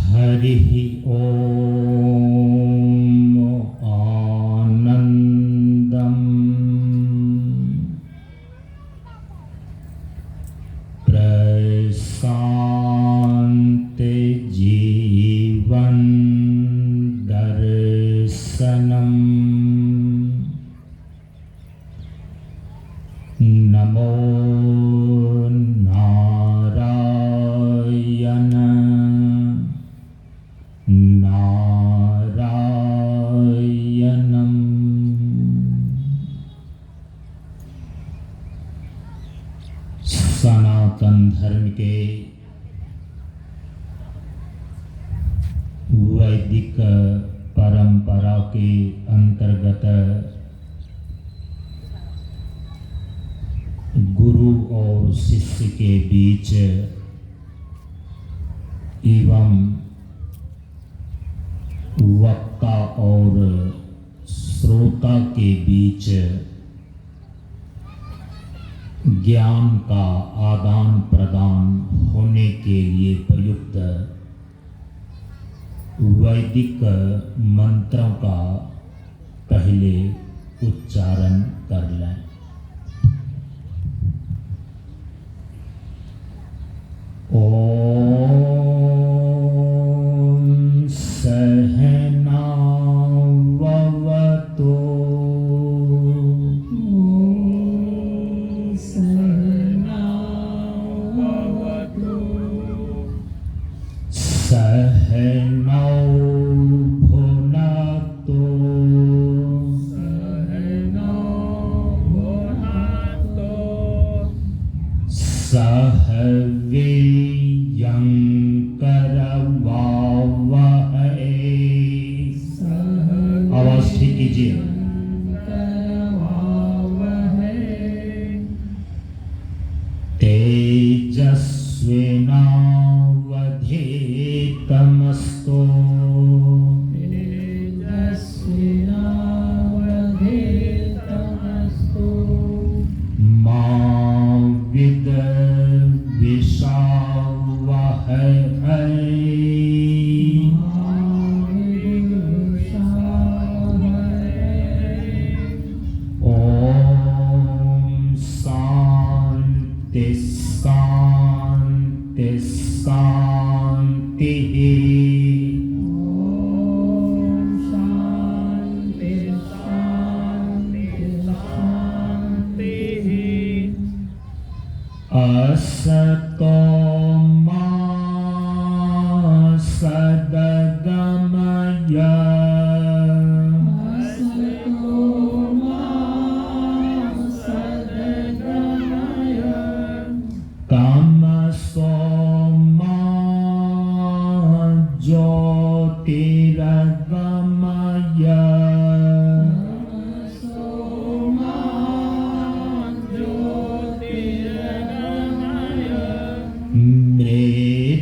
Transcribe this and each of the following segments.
हरिः ॐ आनन्दम् प्रशान्ति जीवन दर्शनम् नमो नारायण नारायणम्। सनातन धर्म के वैदिक परंपरा के अंतर्गत गुरु और शिष्य के बीच एवं वक्ता और श्रोता के बीच ज्ञान का आदान प्रदान होने के लिए प्रयुक्त वैदिक मंत्रों का पहले उच्चारण कर लें। ओम सहना ववतु सहना ववतु सहनौ भुनक्तु सहनौ भुनक्तु सह आवाज ठीक कीजिए। तेजस्विनावधीतमस्तु मा विद्विषावहै असतो मा सद्गमय तमसो मा ज्योतिर्गमय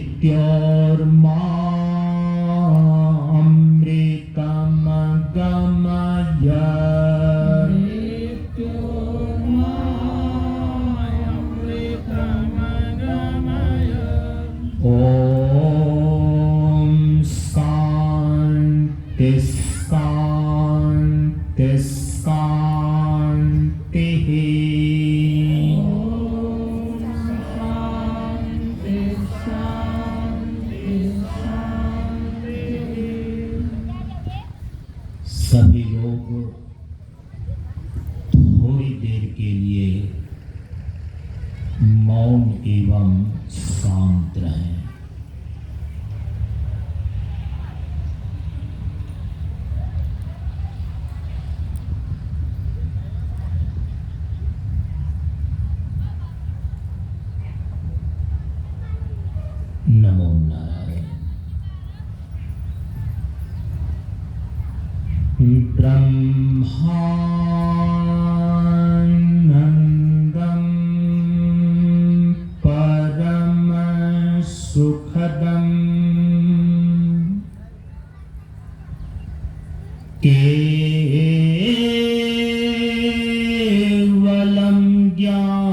मृत्योर्मा अमृतमगमय ॐ शान्ति शान्ति शान्तिः। सभी लोग थोड़ी देर के लिए मौन एवं शांत रहें। नमो नारायण। ब्रह्मानंदं परम सुखदं केवलं ज्ञानमूर्तिम्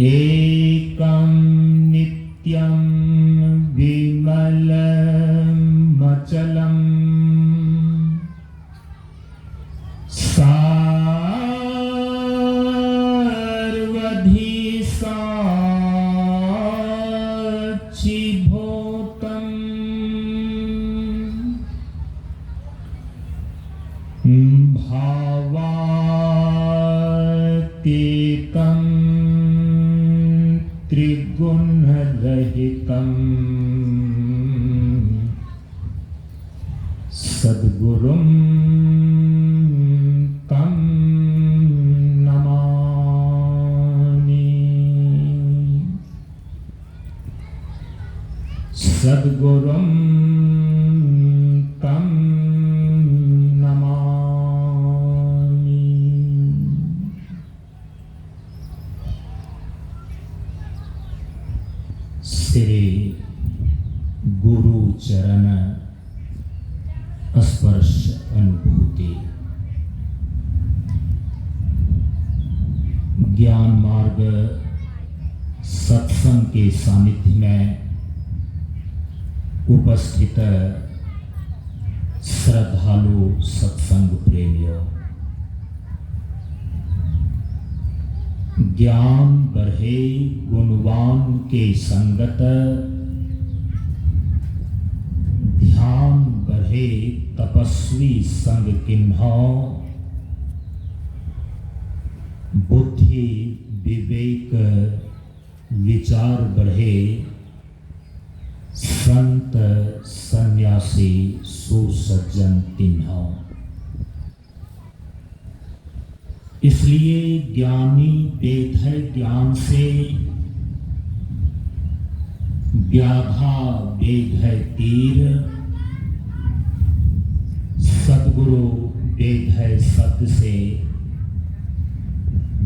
एकं नित्यं विमलमचलम् सर्वधि साक्षिभूतम् भावातीतं त्रिगुणरहितं सद्गुरुं तं नमामि। सद्गुरुं तं नमामि। श्री गुरु चरण स्पर्श अनुभूति ज्ञान मार्ग सत्संग के सानिध्य में उपस्थित श्रद्धालु सत्संग प्रेमियों, ज्ञान बढ़े गुणवान के संगत, ध्यान बढ़े तपस्वी संग किन्हो, बुद्धि विवेक विचार बढ़े संत सन्यासी सुसज्जन तिन्हो। इसलिए ज्ञानी वेद है ज्ञान से, व्याधा वेद है तीर, सद्गुरु वेद है सत्य से,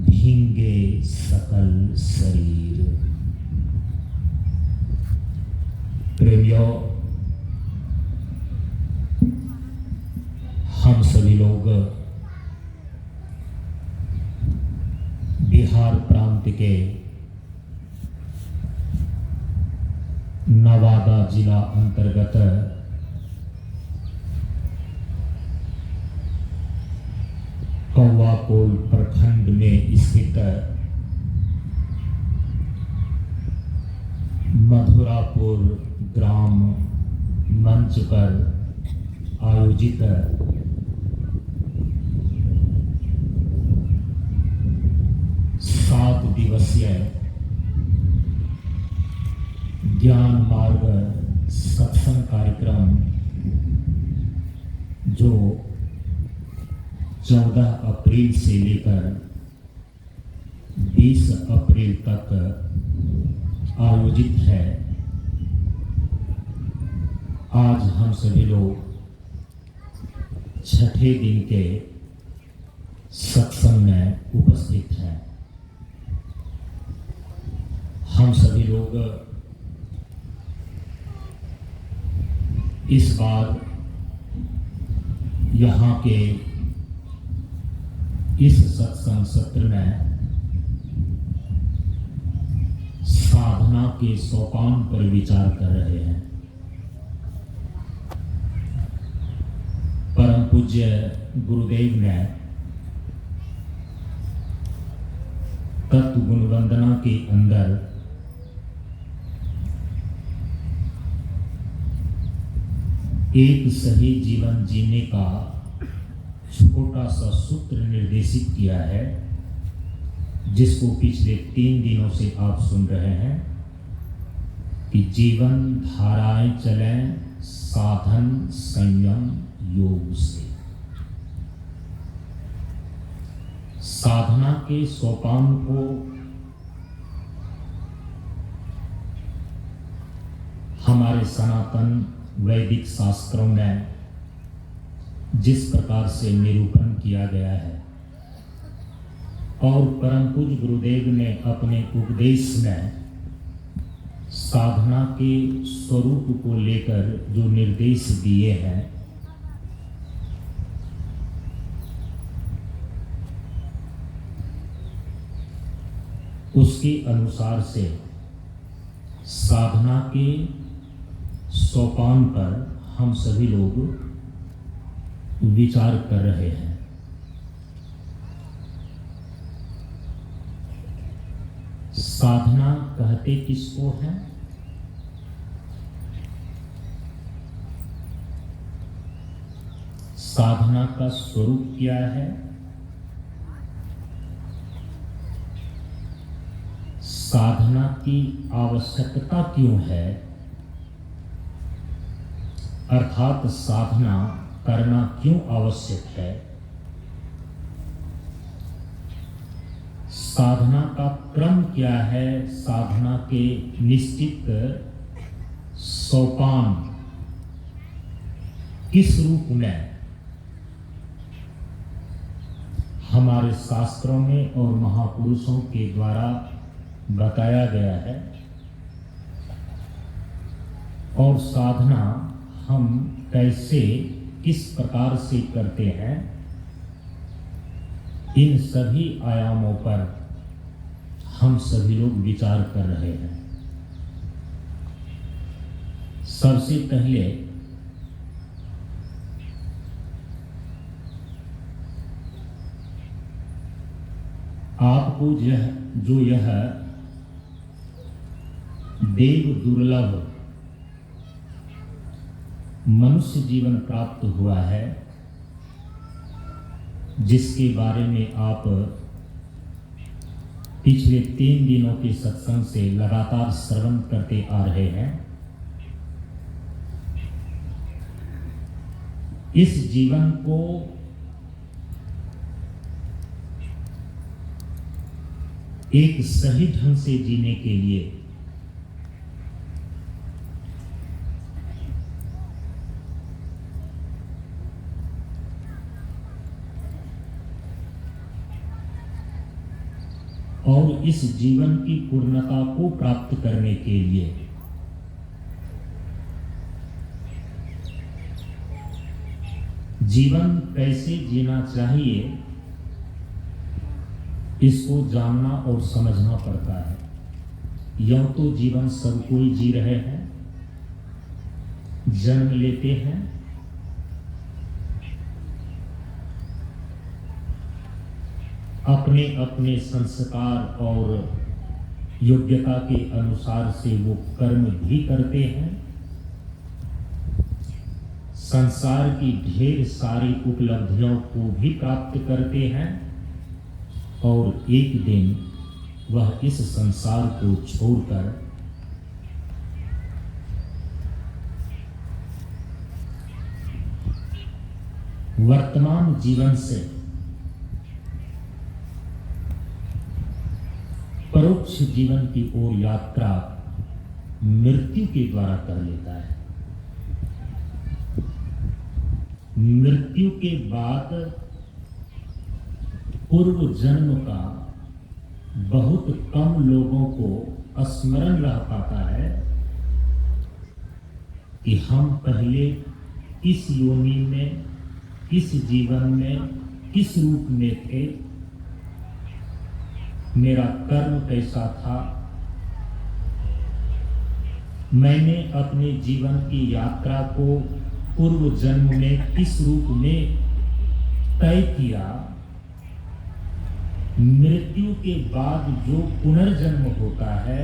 भींगे सकल शरीर। प्रेमियों, हम सभी लोग बिहार प्रांत के नवादा जिला अंतर्गत कौवाकोल प्रखंड में स्थित मधुरापुर ग्राम मंच पर आयोजित 7 दिवसीय ज्ञान मार्ग सत्संग कार्यक्रम जो 14 अप्रैल से लेकर 20 अप्रैल तक आयोजित है। आज हम सभी लोग छठे दिन के सत्संग में उपस्थित हैं। हम सभी लोग इस बार यहाँ के इस सत्संग सत्र में साधना के सोपान पर विचार कर रहे हैं। परम पूज्य गुरुदेव ने तत्व गुण वंदना के अंदर एक सही जीवन जीने का छोटा सा सूत्र निर्देशित किया है, जिसको पिछले 3 दिनों से आप सुन रहे हैं कि जीवन धाराएं चलें साधन संयम योग से। साधना के सोपान को हमारे सनातन वैदिक शास्त्रों में जिस प्रकार से निरूपण किया गया है और परम पूज्य गुरुदेव ने अपने उपदेश में साधना के स्वरूप को लेकर जो निर्देश दिए हैं, उसके अनुसार से साधना के सोपान पर हम सभी लोग विचार कर रहे हैं। साधना कहते किसको है? साधना का स्वरूप क्या है? साधना की आवश्यकता क्यों है? अर्थात साधना करना क्यों आवश्यक है? साधना का क्रम क्या है? साधना के निश्चित सोपान किस रूप में हमारे शास्त्रों में और महापुरुषों के द्वारा बताया गया है, और साधना हम कैसे किस प्रकार से करते हैं, इन सभी आयामों पर हम सभी लोग विचार कर रहे हैं। सबसे पहले आपको जो यह देव दुर्लभ मनुष्य जीवन प्राप्त हुआ है, जिसके बारे में आप पिछले 3 दिनों के सत्संग से लगातार श्रवण करते आ रहे हैं, इस जीवन को एक सही ढंग से जीने के लिए और इस जीवन की पूर्णता को प्राप्त करने के लिए जीवन कैसे जीना चाहिए, इसको जानना और समझना पड़ता है। यह तो जीवन सब कोई जी रहे हैं, जन्म लेते हैं, अपने अपने संस्कार और योग्यता के अनुसार से वो कर्म भी करते हैं, संसार की ढेर सारी उपलब्धियों को भी प्राप्त करते हैं, और एक दिन वह इस संसार को छोड़कर वर्तमान जीवन से परोक्ष जीवन की ओर यात्रा मृत्यु के द्वारा कर लेता है। मृत्यु के बाद पूर्व जन्म का बहुत कम लोगों को स्मरण रह पाता है कि हम पहले किस योनि में, किस जीवन में, किस रूप में थे, मेरा कर्म कैसा था, मैंने अपने जीवन की यात्रा को पूर्व जन्म में किस रूप में तय किया। मृत्यु के बाद जो पुनर्जन्म होता है,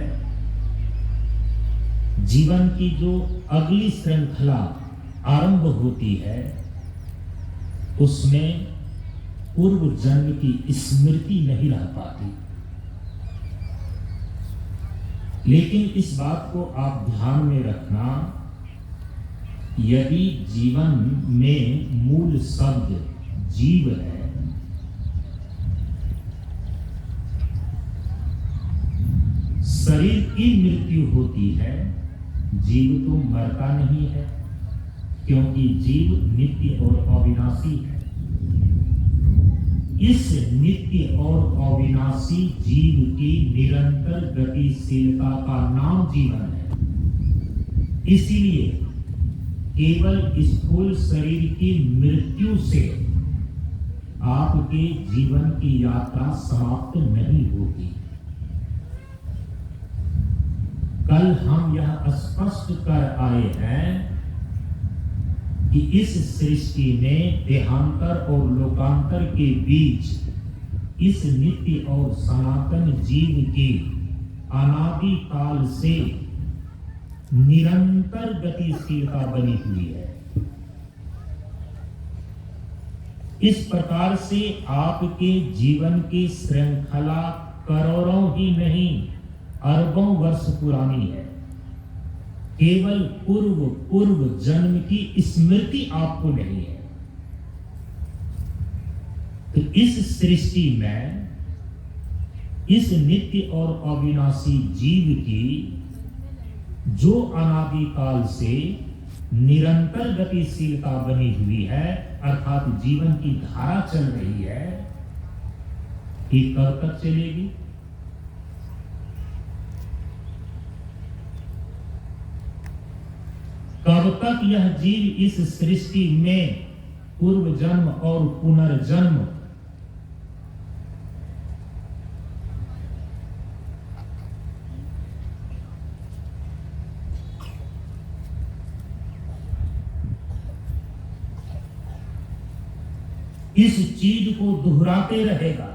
जीवन की जो अगली श्रृंखला आरंभ होती है, उसमें पूर्व जन्म की स्मृति नहीं रह पाती। लेकिन इस बात को आप ध्यान में रखना, यदि जीवन में मूल शब्द जीव है, शरीर की मृत्यु होती है, जीव तो मरता नहीं है, क्योंकि जीव नित्य और अविनाशी है। इस नित्य और अविनाशी जीव की निरंतर गतिशीलता का नाम जीवन है। इसीलिए केवल स्थूल शरीर की मृत्यु से आपके जीवन की यात्रा समाप्त नहीं होती। कल हम यह स्पष्ट कर आए हैं कि इस सृष्टि में देहांतर और लोकांतर के बीच इस नित्य और सनातन जीव की अनादि काल से निरंतर गतिशीलता बनी हुई है। इस प्रकार से आपके जीवन की श्रृंखला करोड़ों ही नहीं अरबों वर्ष पुरानी है। केवल पूर्व जन्म की स्मृति आपको नहीं है। तो इस सृष्टि में इस नित्य और अविनाशी जीव की जो अनादि काल से निरंतर गतिशीलता बनी हुई है, अर्थात जीवन की धारा चल रही है, ये कब तक चलेगी? कब तक यह जीव इस सृष्टि में पूर्व जन्म और पुनर्जन्म इस चीज को दोहराते रहेगा?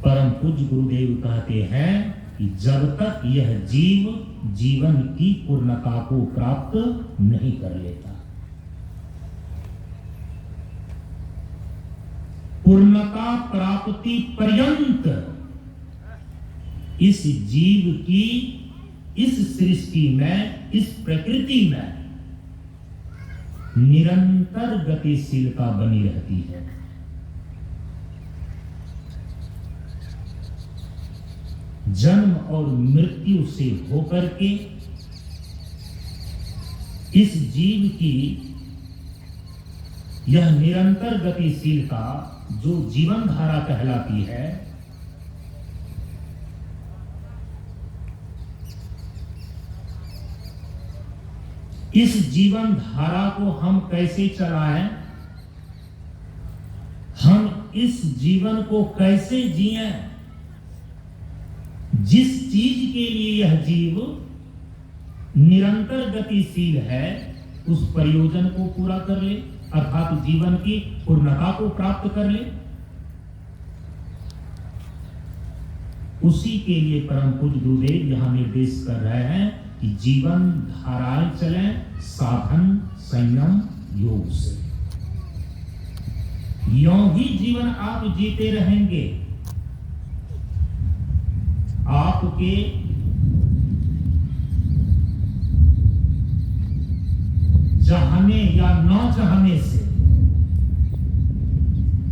परम पूज्य गुरुदेव कहते हैं कि जब तक यह जीव जीवन की पूर्णता को प्राप्त नहीं कर लेता। पूर्णता प्राप्ति पर्यंत इस जीव की इस सृष्टि में, इस प्रकृति में निरंतर गतिशीलता बनी रहती है। जन्म और मृत्यु से होकर के इस जीव की यह निरंतर गतिशीलता जो जीवन धारा कहलाती है, इस जीवन धारा को हम कैसे चलाएं? हम इस जीवन को कैसे जिएं? जिस चीज के लिए यह जीव निरंतर गतिशील है, उस प्रयोजन को पूरा कर ले, अर्थात जीवन की पूर्णता को प्राप्त कर ले। उसी के लिए परम पूज्य गुरुदेव यहां निर्देश कर रहे हैं कि जीवन धाराएं चलें साधन संयम योग से। यों ही जीवन आप जीते रहेंगे, आपके चाहने या न चाहने से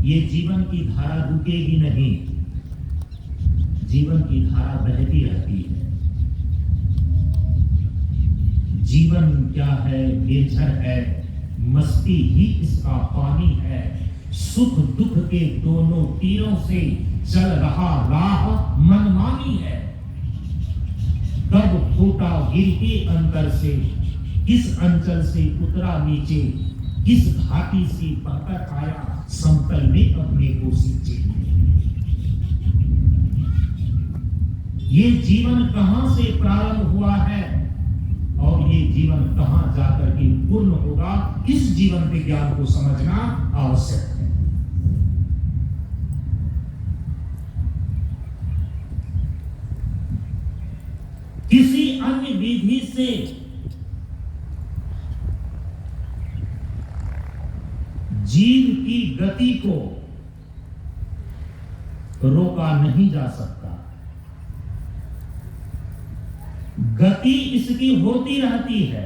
ये जीवन की धारा रुकेगी नहीं। जीवन की धारा बहती रहती है। जीवन क्या है? निर्झर है, मस्ती ही इसका पानी है। सुख दुख के दोनों तीरों से चल रहा राह मनमानी है। कब फूटा गिर के अंतर से, किस अंचल से उतरा नीचे, किस घाटी से बहकर आया समतल में अपने को सींचे। ये जीवन कहां से प्रारंभ हुआ है और ये जीवन कहां जाकर के पूर्ण होगा, इस जीवन विज्ञान को समझना आवश्यक है। किसी अन्य विधि से जीव की गति को रोका नहीं जा सकता। गति इसकी होती रहती है,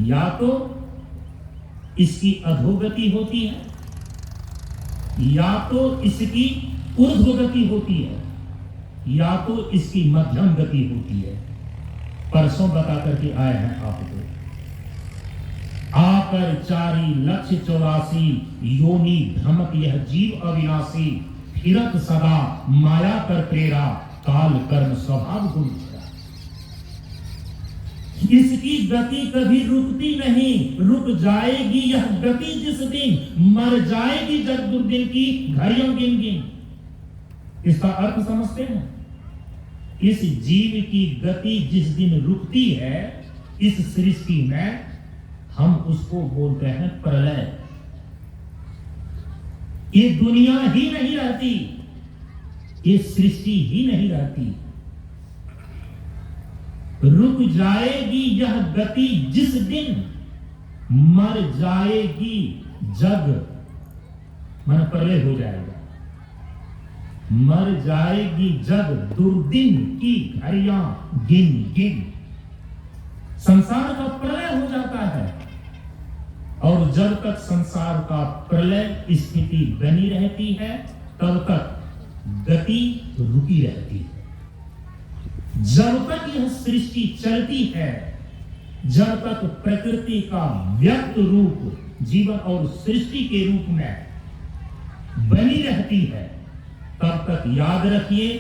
या तो इसकी अधोगति होती है, या तो इसकी ऊर्ध्वगति होती है, या तो इसकी मध्यम गति होती है। परसों बता करके आए हैं आपको। आकर 4,84,00,000 योनि भ्रमत यह जीव अविनाशी, फिरत सदा माया कर प्रेरा, काल कर्म स्वभाव गुण। इसकी गति कभी रुकती नहीं, रुक जाएगी यह गति जिस दिन, मर जाएगी जब दुर्दिन की घड़ियों गिन गिन। इसका अर्थ समझते हैं? इस जीव की गति जिस दिन रुकती है इस सृष्टि में, हम उसको बोलते हैं प्रलय। ये दुनिया ही नहीं रहती, ये सृष्टि ही नहीं रहती। रुक जाएगी यह गति जिस दिन, मर जाएगी जग, मन प्रलय हो जाएगा। मर जाएगी जग दुर्दिन की घड़ियां गिन गिन। संसार का प्रलय हो जाता है, और जब तक संसार का प्रलय स्थिति बनी रहती है तब तक गति रुकी रहती है। जब तक यह सृष्टि चलती है, जब तक प्रकृति का व्यक्त रूप जीवन और सृष्टि के रूप में बनी रहती है, तब तक याद रखिए,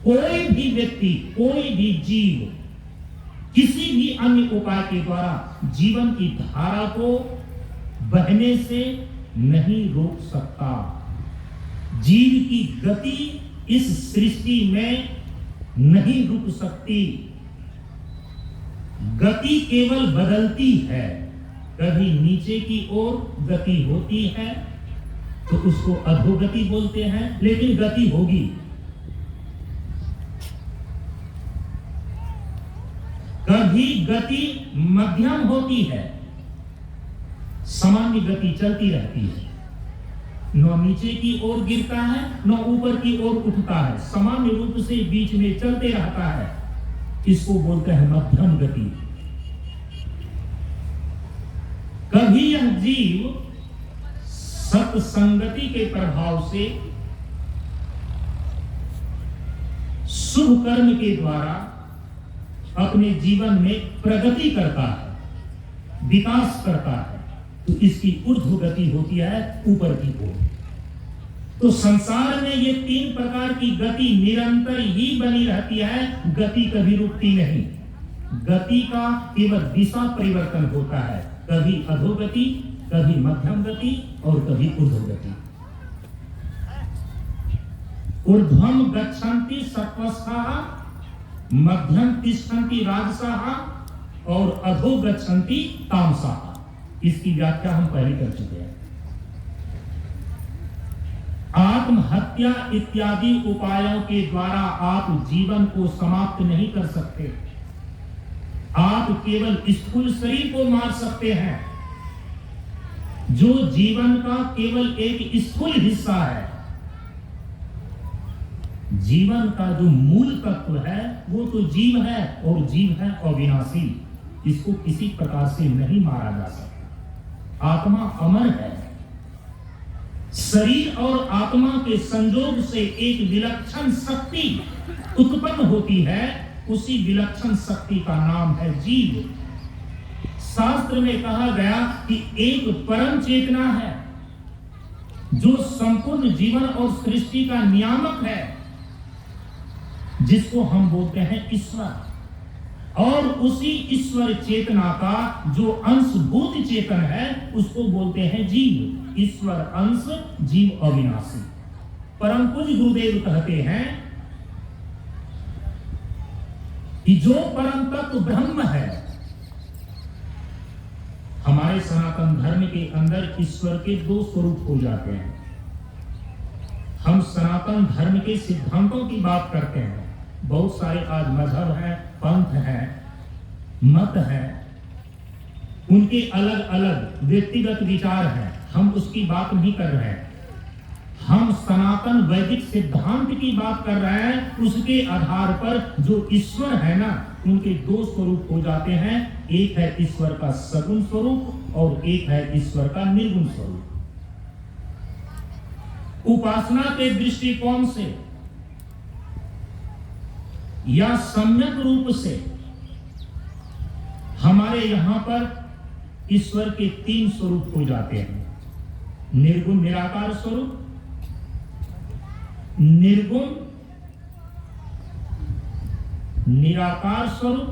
कोई भी व्यक्ति, कोई भी जीव किसी भी अन्य उपाय के द्वारा जीवन की धारा को बहने से नहीं रोक सकता। जीव की गति इस सृष्टि में नहीं रुक सकती। गति केवल बदलती है। कभी नीचे की ओर गति होती है तो उसको अधोगति बोलते हैं, लेकिन गति होगी। कभी गति मध्यम होती है, सामान्य गति चलती रहती है, न नीचे की ओर गिरता है न ऊपर की ओर उठता है, सामान्य रूप से बीच में चलते रहता है। इसको बोलते हैं मध्यम गति। कभी यह जीव सत्संगति के प्रभाव से शुभ कर्म के द्वारा अपने जीवन में प्रगति करता है, विकास करता है, तो इसकी ऊर्ध्व गति होती है ऊपर की ओर। तो संसार में ये तीन प्रकार की गति निरंतर ही बनी रहती है, गति कभी रुकती नहीं। गति का केवल दिशा परिवर्तन होता है, कभी अधोगति, कभी मध्यम गति और कभी ऊर्ध्व गति। ऊर्ध्वम गच्छन्ति सत्वस्थाः, मध्यम तिष्ठन्ति राजसाः और अधो गच्छन्ति तामसाः। इसकी व्याख्या हम पहले कर चुके हैं। आत्महत्या इत्यादि उपायों के द्वारा आप जीवन को समाप्त नहीं कर सकते। आप केवल स्थूल शरीर को मार सकते हैं, जो जीवन का केवल एक स्थूल हिस्सा है। जीवन का जो मूल तत्व है वो तो जीव है, और जीव है अविनाशी। इसको किसी प्रकार से नहीं मारा जा सकता। आत्मा अमर है। शरीर और आत्मा के संयोग से एक विलक्षण शक्ति उत्पन्न होती है, उसी विलक्षण शक्ति का नाम है जीव। शास्त्र में कहा गया कि एक परम चेतना है जो संपूर्ण जीवन और सृष्टि का नियामक है, जिसको हम बोलते हैं ईश्वर। और उसी ईश्वर चेतना का जो अंशभूत चेतन है उसको बोलते हैं जीव। ईश्वर अंश, जीव अविनाशी। परम पूज्य गुरुदेव कहते हैं कि जो परम तत्व ब्रह्म है, हमारे सनातन धर्म के अंदर ईश्वर के दो स्वरूप हो जाते हैं। हम सनातन धर्म के सिद्धांतों की बात करते हैं। बहुत सारे आज मजहब हैं, पंथ हैं, मत हैं, उनके अलग अलग व्यक्तिगत विचार हैं। हम उसकी बात नहीं कर रहे हैं। हम सनातन वैदिक सिद्धांत की बात कर रहे हैं। उसके आधार पर जो ईश्वर है ना, उनके दो स्वरूप हो जाते हैं। एक है ईश्वर का सगुण स्वरूप और एक है ईश्वर का निर्गुण स्वरूप। उपासना के दृष्टिकोण से या सम्यक रूप से हमारे यहां पर ईश्वर के तीन स्वरूप हो जाते हैं। निर्गुण निराकार स्वरूप, निर्गुण निराकार स्वरूप,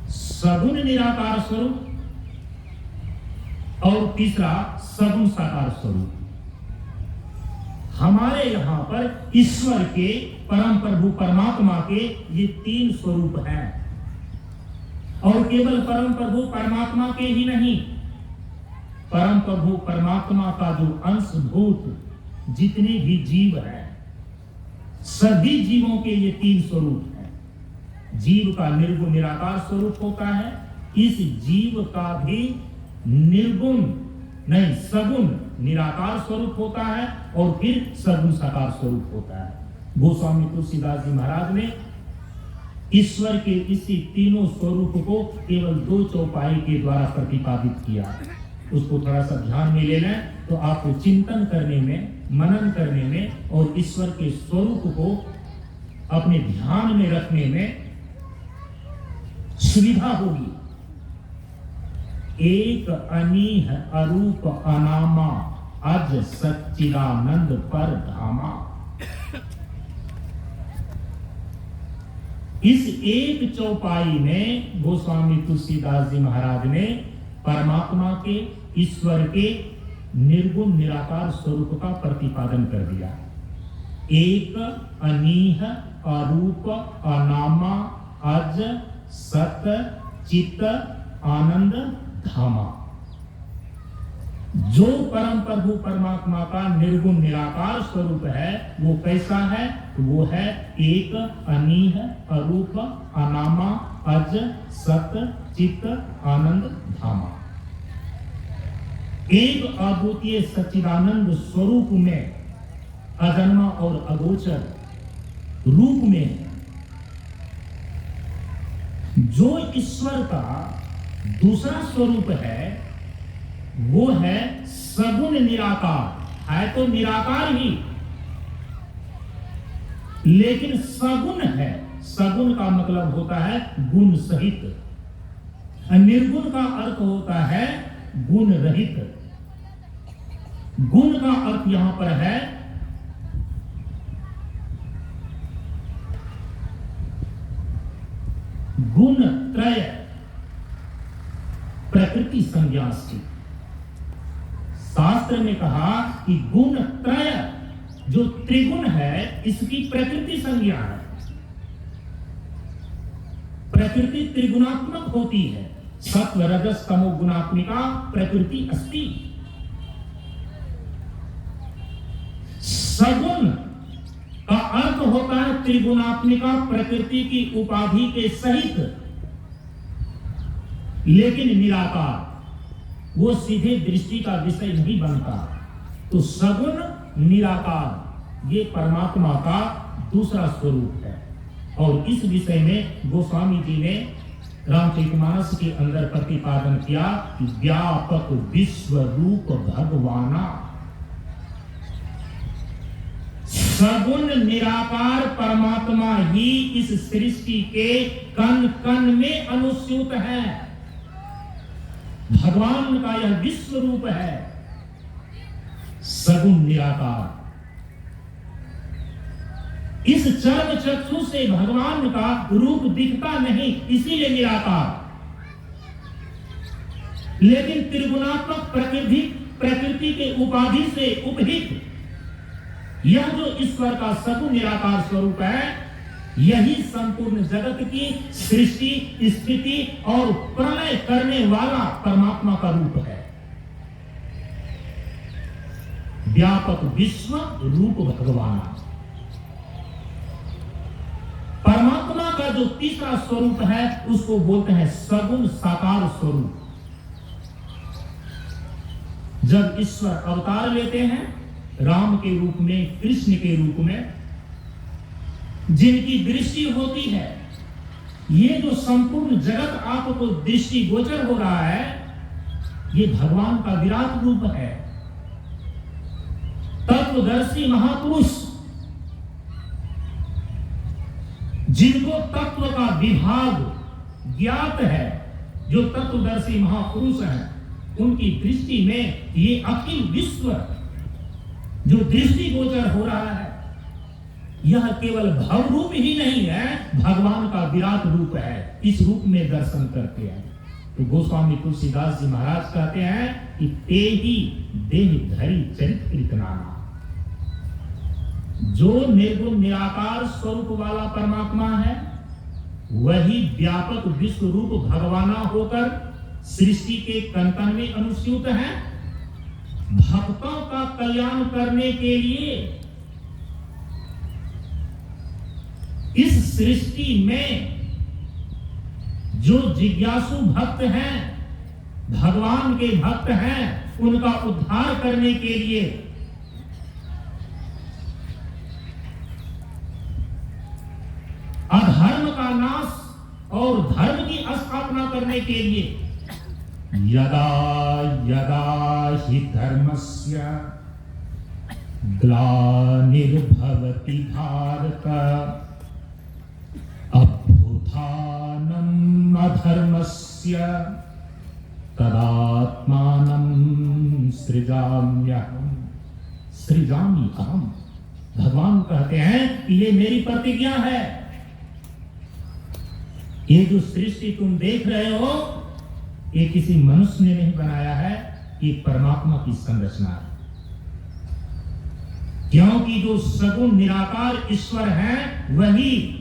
सगुण निराकार स्वरूप और तीसरा सगुण साकार स्वरूप। हमारे यहाँ पर ईश्वर के, परम प्रभु परमात्मा के ये 3 स्वरूप हैं। और केवल परम प्रभु परमात्मा के ही नहीं, परम प्रभु परमात्मा का जो अंशभूत जितने भी जीव हैं, सभी जीवों के ये 3 स्वरूप हैं। जीव का निर्गुण निराकार स्वरूप होता है, इस जीव का भी निर्गुण नहीं सगुण निराकार स्वरूप होता है, और फिर सगुण साकार स्वरूप होता है। गोस्वामी तुलसीदास जी महाराज ने ईश्वर के इसी तीनों स्वरूप को केवल 2 चौपाई के द्वारा प्रतिपादित किया। उसको थोड़ा सा ध्यान में ले लें तो आपको चिंतन करने में, मनन करने में और ईश्वर के स्वरूप को अपने ध्यान में रखने में सुविधा होगी। एक अनीह अरूप अनामा अज सच्चिदानंद पर धामा। इस एक चौपाई में गोस्वामी तुलसीदास जी महाराज ने परमात्मा के, ईश्वर के निर्गुण निराकार स्वरूप का प्रतिपादन कर दिया। एक अनीह अरूप अनामा अज सत चित आनंद धामा। जो परम प्रभु परमात्मा का निर्गुण निराकार स्वरूप है वो कैसा है? वो है एक अनीह अरूप अनामा अज सत चित आनंद धामा। एक अद्वितीय सच्चिदानंद स्वरूप में, अजन्मा और अगोचर रूप में जो ईश्वर का दूसरा स्वरूप है वो है सगुण निराकार। है तो निराकार ही, लेकिन सगुण है। सगुण का मतलब होता है गुण सहित, निर्गुण का अर्थ होता है गुण रहित। गुण का अर्थ यहां पर है गुण त्रय, प्रकृति संज्ञाष्टि। शास्त्र ने कहा कि गुण त्रय जो त्रिगुण है इसकी प्रकृति संज्ञा है। प्रकृति त्रिगुणात्मक होती है, सत्व रजस तमो गुणात्मिका प्रकृति अस्ति। सगुण का अर्थ होता है त्रिगुणात्मिका प्रकृति की उपाधि के सहित, लेकिन निराकार, वो सीधे दृष्टि का विषय नहीं बनता। तो सगुण निराकार ये परमात्मा का दूसरा स्वरूप है। और इस विषय में गोस्वामी जी ने रामचरितमानस के अंदर प्रतिपादन किया कि व्यापक विश्व रूप भगवाना। सगुण निराकार परमात्मा ही इस सृष्टि के कण कण में अनुस्यूत है। भगवान का यह विश्व रूप है, सगुण निराकार। इस चर्म चक्षु से भगवान का रूप दिखता नहीं, इसीलिए निराकार। लेकिन त्रिगुणात्मक प्रकृति के उपाधि से उपहित यह जो ईश्वर का सगुण निराकार स्वरूप है, यही संपूर्ण जगत की सृष्टि, स्थिति और प्रलय करने वाला परमात्मा का रूप है। व्यापक विश्व रूप भगवान। परमात्मा का जो तीसरा स्वरूप है उसको बोलते हैं सगुण साकार स्वरूप। जब ईश्वर अवतार लेते हैं राम के रूप में, कृष्ण के रूप में, जिनकी दृष्टि होती है, ये जो संपूर्ण जगत आपको दृष्टि गोचर हो रहा है, ये भगवान का विराट रूप है। तत्वदर्शी महापुरुष, जिनको तत्व का विभाग ज्ञात है, जो तत्वदर्शी महापुरुष हैं, उनकी दृष्टि में ये अखिल विश्व जो दृष्टि गोचर हो रहा है, यह केवल भव रूप ही नहीं है, भगवान का विराट रूप है। इस रूप में दर्शन करते हैं। तो गोस्वामी तुलसीदास जी महाराज कहते हैं कि ते ही देह धरी चरित कृतनाना। जो निर्गुण निराकार स्वरूप वाला परमात्मा है वही व्यापक विश्व रूप भगवाना होकर सृष्टि के कण-कण में अनुस्यूत है। भक्तों का कल्याण करने के लिए इस सृष्टि में जो जिज्ञासु भक्त हैं, भगवान के भक्त हैं, उनका उद्धार करने के लिए अधर्म का नाश और धर्म की स्थापना करने के लिए यदा यदा हि धर्मस्य ग्लानिर्भवति भारत अभ्युत्थानम् अधर्मस्य तदात्मानं सृजामि अहम्। भगवान कहते हैं कि ये मेरी प्रतिज्ञा है। ये जो सृष्टि तुम देख रहे हो ये किसी मनुष्य ने नहीं बनाया है, ये परमात्मा की संरचना है। क्योंकि जो सगुण निराकार ईश्वर है वही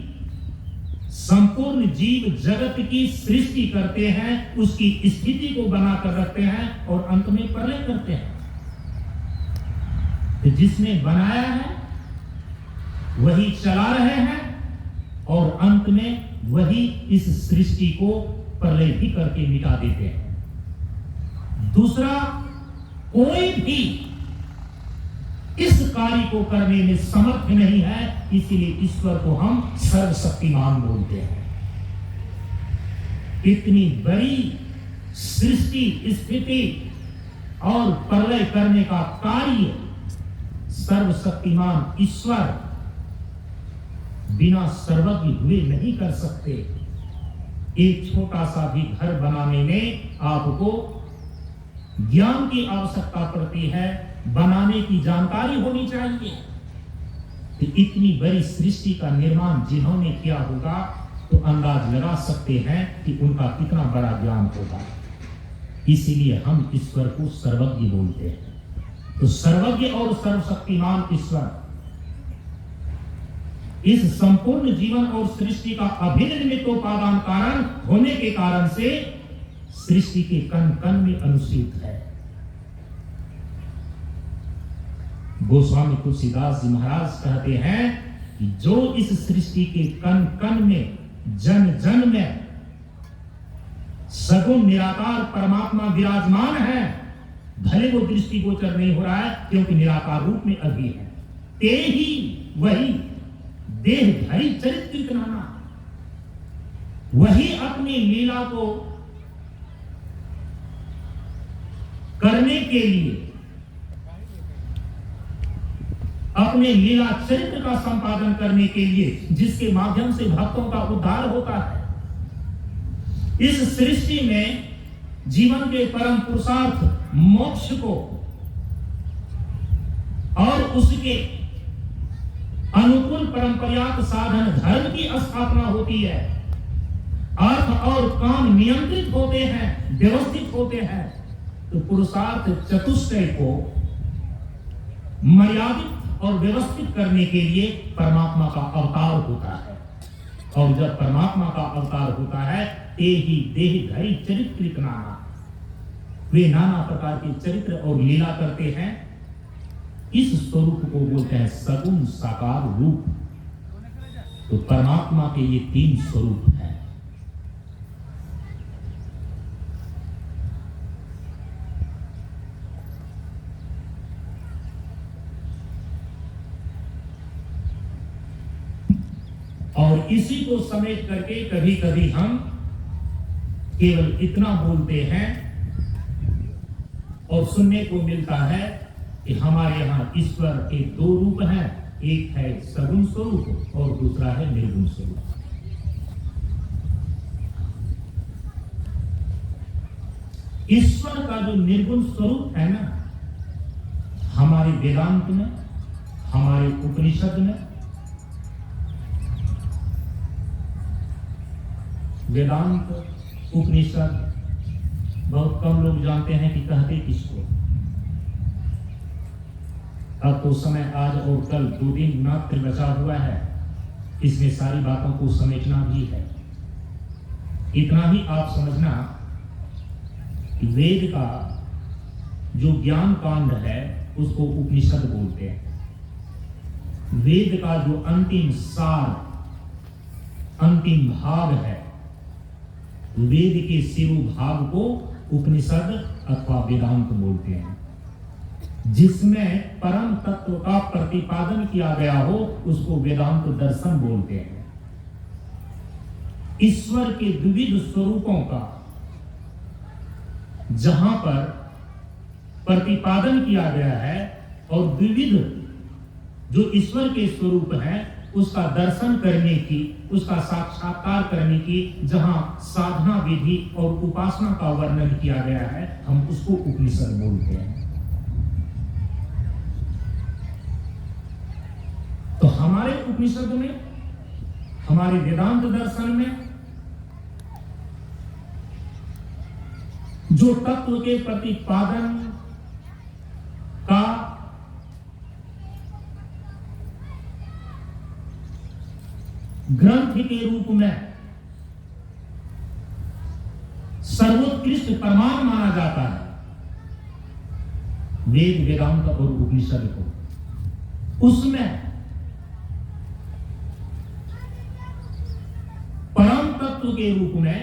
संपूर्ण जीव जगत की सृष्टि करते हैं, उसकी स्थिति को बनाकर रखते हैं और अंत में प्रलय करते हैं। तो जिसने बनाया है वही चला रहे हैं और अंत में वही इस सृष्टि को प्रलय भी करके मिटा देते हैं। दूसरा कोई भी इस कार्य को करने में समर्थ नहीं है, इसीलिए ईश्वर को हम सर्वशक्तिमान बोलते हैं। इतनी बड़ी सृष्टि स्थिति और प्रलय करने का कार्य सर्वशक्तिमान ईश्वर बिना सर्वज्ञ हुए नहीं कर सकते। एक छोटा सा भी घर बनाने में आपको ज्ञान की आवश्यकता पड़ती है, बनाने की जानकारी होनी चाहिए। तो इतनी बड़ी सृष्टि का निर्माण जिन्होंने किया होगा तो अंदाज लगा सकते हैं कि उनका कितना बड़ा ज्ञान होगा। इसीलिए हम ईश्वर को सर्वज्ञ बोलते हैं। तो सर्वज्ञ और सर्वशक्तिमान ईश्वर इस संपूर्ण जीवन और सृष्टि का अभिन्न निमित्तोपादान कारण होने के कारण से सृष्टि के कण कण में अनुस्यूत है। गोस्वामी तुलसीदास जी महाराज कहते हैं कि जो इस सृष्टि के कण कण में जन जन में सगुण निराकार परमात्मा विराजमान है, भले वो दृष्टिगोचर नहीं हो रहा है क्योंकि निराकार रूप में अभी है, ते ही वही देहधारी चरित्र नाना, वही अपनी लीला को करने के लिए, अपने लीला चरित्र का संपादन करने के लिए, जिसके माध्यम से भक्तों का उद्धार होता है। इस सृष्टि में जीवन के परम पुरुषार्थ मोक्ष को और उसके अनुकूल परंपरागत साधन धर्म की स्थापना होती है। अर्थ और काम नियंत्रित होते हैं, व्यवस्थित होते हैं। तो पुरुषार्थ चतुष्टय को मर्यादित और व्यवस्थित करने के लिए परमात्मा का अवतार होता है। और जब परमात्मा का अवतार होता है ते ही देहधारी चरित्र नाना, वे नाना प्रकार के चरित्र और लीला करते हैं। इस स्वरूप को बोलते हैं सगुण साकार रूप। तो परमात्मा के ये तीन स्वरूप हैं। और इसी को समेट करके कभी कभी हम केवल इतना बोलते हैं और सुनने को मिलता है कि हमारे यहाँ ईश्वर के दो रूप हैं, एक है सगुण स्वरूप और दूसरा है निर्गुण स्वरूप। ईश्वर का जो निर्गुण स्वरूप है ना, हमारे वेदांत में, हमारे उपनिषद में, वेदांत उपनिषद बहुत कम लोग जानते हैं कि कहते किसको। अब तो समय आज और कल 2 दिन मात्र बचा हुआ है, इसमें सारी बातों को समेटना भी है। इतना ही आप समझना कि वेद का जो ज्ञान कांड है उसको उपनिषद बोलते हैं। वेद का जो अंतिम सार, अंतिम भाग है, वेद के शिरोभाग को उपनिषद अथवा वेदांत बोलते हैं। जिसमें परम तत्व का प्रतिपादन किया गया हो उसको वेदांत दर्शन बोलते हैं। ईश्वर के विविध स्वरूपों का जहां पर प्रतिपादन किया गया है और विविध जो ईश्वर के स्वरूप हैं उसका दर्शन करने की, उसका साक्षात्कार करने की जहां साधना विधि और उपासना का वर्णन किया गया है, हम उसको उपनिषद बोलते हैं। तो हमारे उपनिषद में, हमारे वेदांत दर्शन में जो तत्व के प्रतिपादन का ग्रंथ के रूप में सर्वोत्कृष्ट प्रमाण माना जाता है, वेद वेदांत और उपनिषद को, उसमें परम तत्व के रूप में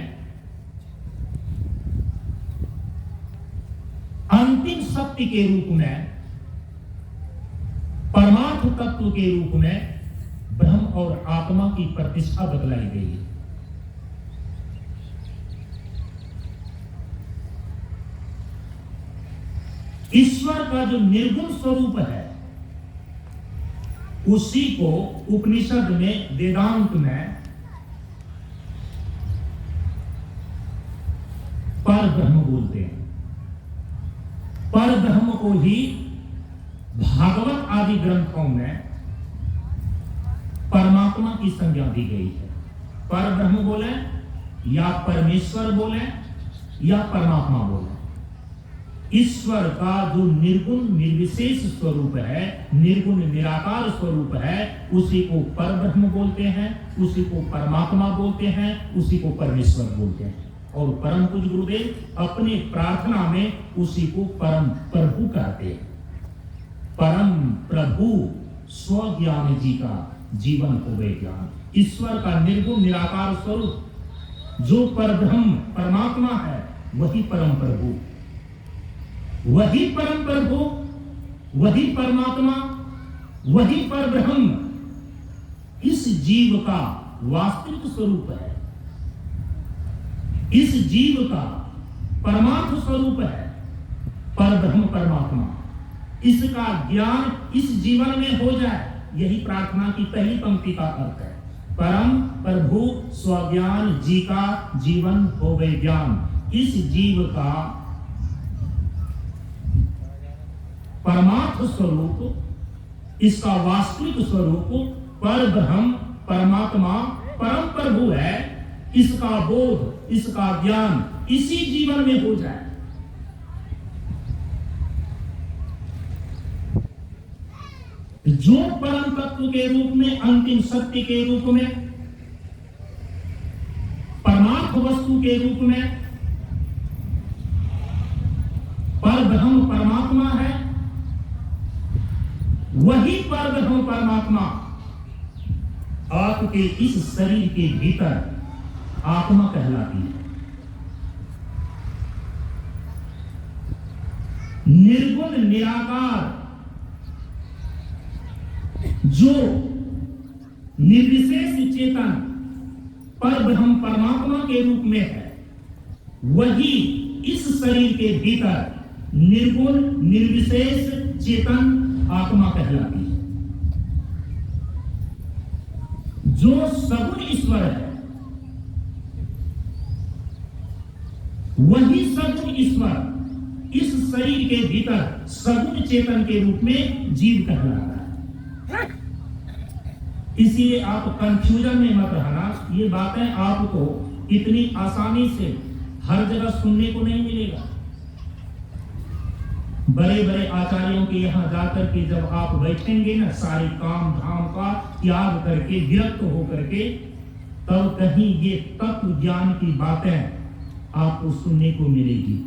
अंतिम सत्य के रूप में, परमार्थ तत्व के रूप में ब्रह्म और आत्मा की प्रतिष्ठा बतलाई गई है। ईश्वर का जो निर्गुण स्वरूप है उसी को उपनिषद में, वेदांत में पर ब्रह्म बोलते हैं। पर ब्रह्म को ही भागवत आदि ग्रंथों में परमात्मा की संज्ञा दी गई है। पर ब्रह्म बोले या परमेश्वर बोले या परमात्मा बोले, ईश्वर का जो निर्गुण निर्विशेष स्वरूप है, निर्गुण निराकार स्वरूप है, उसी को पर ब्रह्म बोलते हैं, उसी को परमात्मा बोलते हैं, उसी को परमेश्वर बोलते हैं। और परम पूज्य गुरुदेव अपने प्रार्थना में उसी को परम प्रभु कहते हैं। परम प्रभु स्वज्ञान जी का जीवन होवे ज्ञान। ईश्वर का निर्गुण निराकार स्वरूप जो परब्रह्म परमात्मा है वही परम प्रभु, वही परम प्रभु, वही परमात्मा, वही परब्रह्म इस जीव का वास्तविक स्वरूप है, इस जीव का परमार्थ स्वरूप है परब्रह्म परमात्मा। इसका ज्ञान इस जीवन में हो जाए, यही प्रार्थना की पहली पंक्ति का अर्थ है। परम प्रभु स्वज्ञान जी का जीवन होवे ज्ञान। इस जीव का परमार्थ स्वरूप, इसका वास्तविक स्वरूप परब्रह्म परमात्मा परम प्रभु है। इसका बोध, इसका ज्ञान इसी जीवन में हो जाए, जो परम तत्व के रूप में, अंतिम सत्य के रूप में, परमार्थ वस्तु के रूप में परब्रह्म परमात्मा है, वही परब्रह्म परमात्मा आपके इस शरीर के भीतर आत्मा कहलाती है। निर्गुण निराकार जो निर्विशेष चेतन परब्रह्म परमात्मा के रूप में है, वही इस शरीर के भीतर निर्गुण निर्विशेष चेतन आत्मा कहलाती है। जो सगुण ईश्वर है वही सगुण ईश्वर इस शरीर के भीतर सगुण चेतन के रूप में जीव कहलाता है। इसलिए आप कंफ्यूजन में मत रहना, ये बातें आपको इतनी आसानी से हर जगह सुनने को नहीं मिलेगा। बड़े बड़े आचार्यों के यहाँ जाकर के जब आप बैठेंगे ना, सारे काम धाम का त्याग करके, विरक्त होकर के, तब कहीं ये तत्व ज्ञान की बातें आपको सुनने को मिलेगी।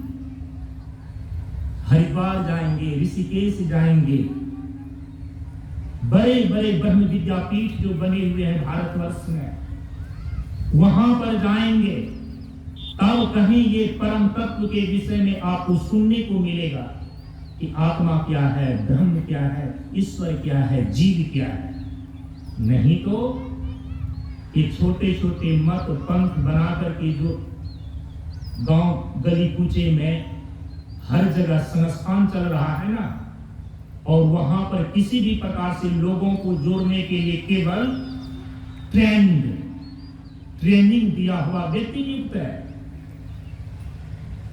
हरिद्वार जाएंगे, ऋषिकेश जाएंगे, बड़े बड़े ब्रह्म विद्यापीठ जो बने हुए हैं भारतवर्ष में, वहां पर जाएंगे, तब कहीं ये परम तत्व के विषय में आपको सुनने को मिलेगा कि आत्मा क्या है, ब्रह्म क्या है, ईश्वर क्या है, जीव क्या है। नहीं तो ये छोटे छोटे मत पंथ बना करके जो गांव गली कूचे में हर जगह संस्थान चल रहा है ना, और वहां पर किसी भी प्रकार से लोगों को जोड़ने के लिए केवल ट्रेनिंग दिया हुआ व्यक्ति नियुक्त है।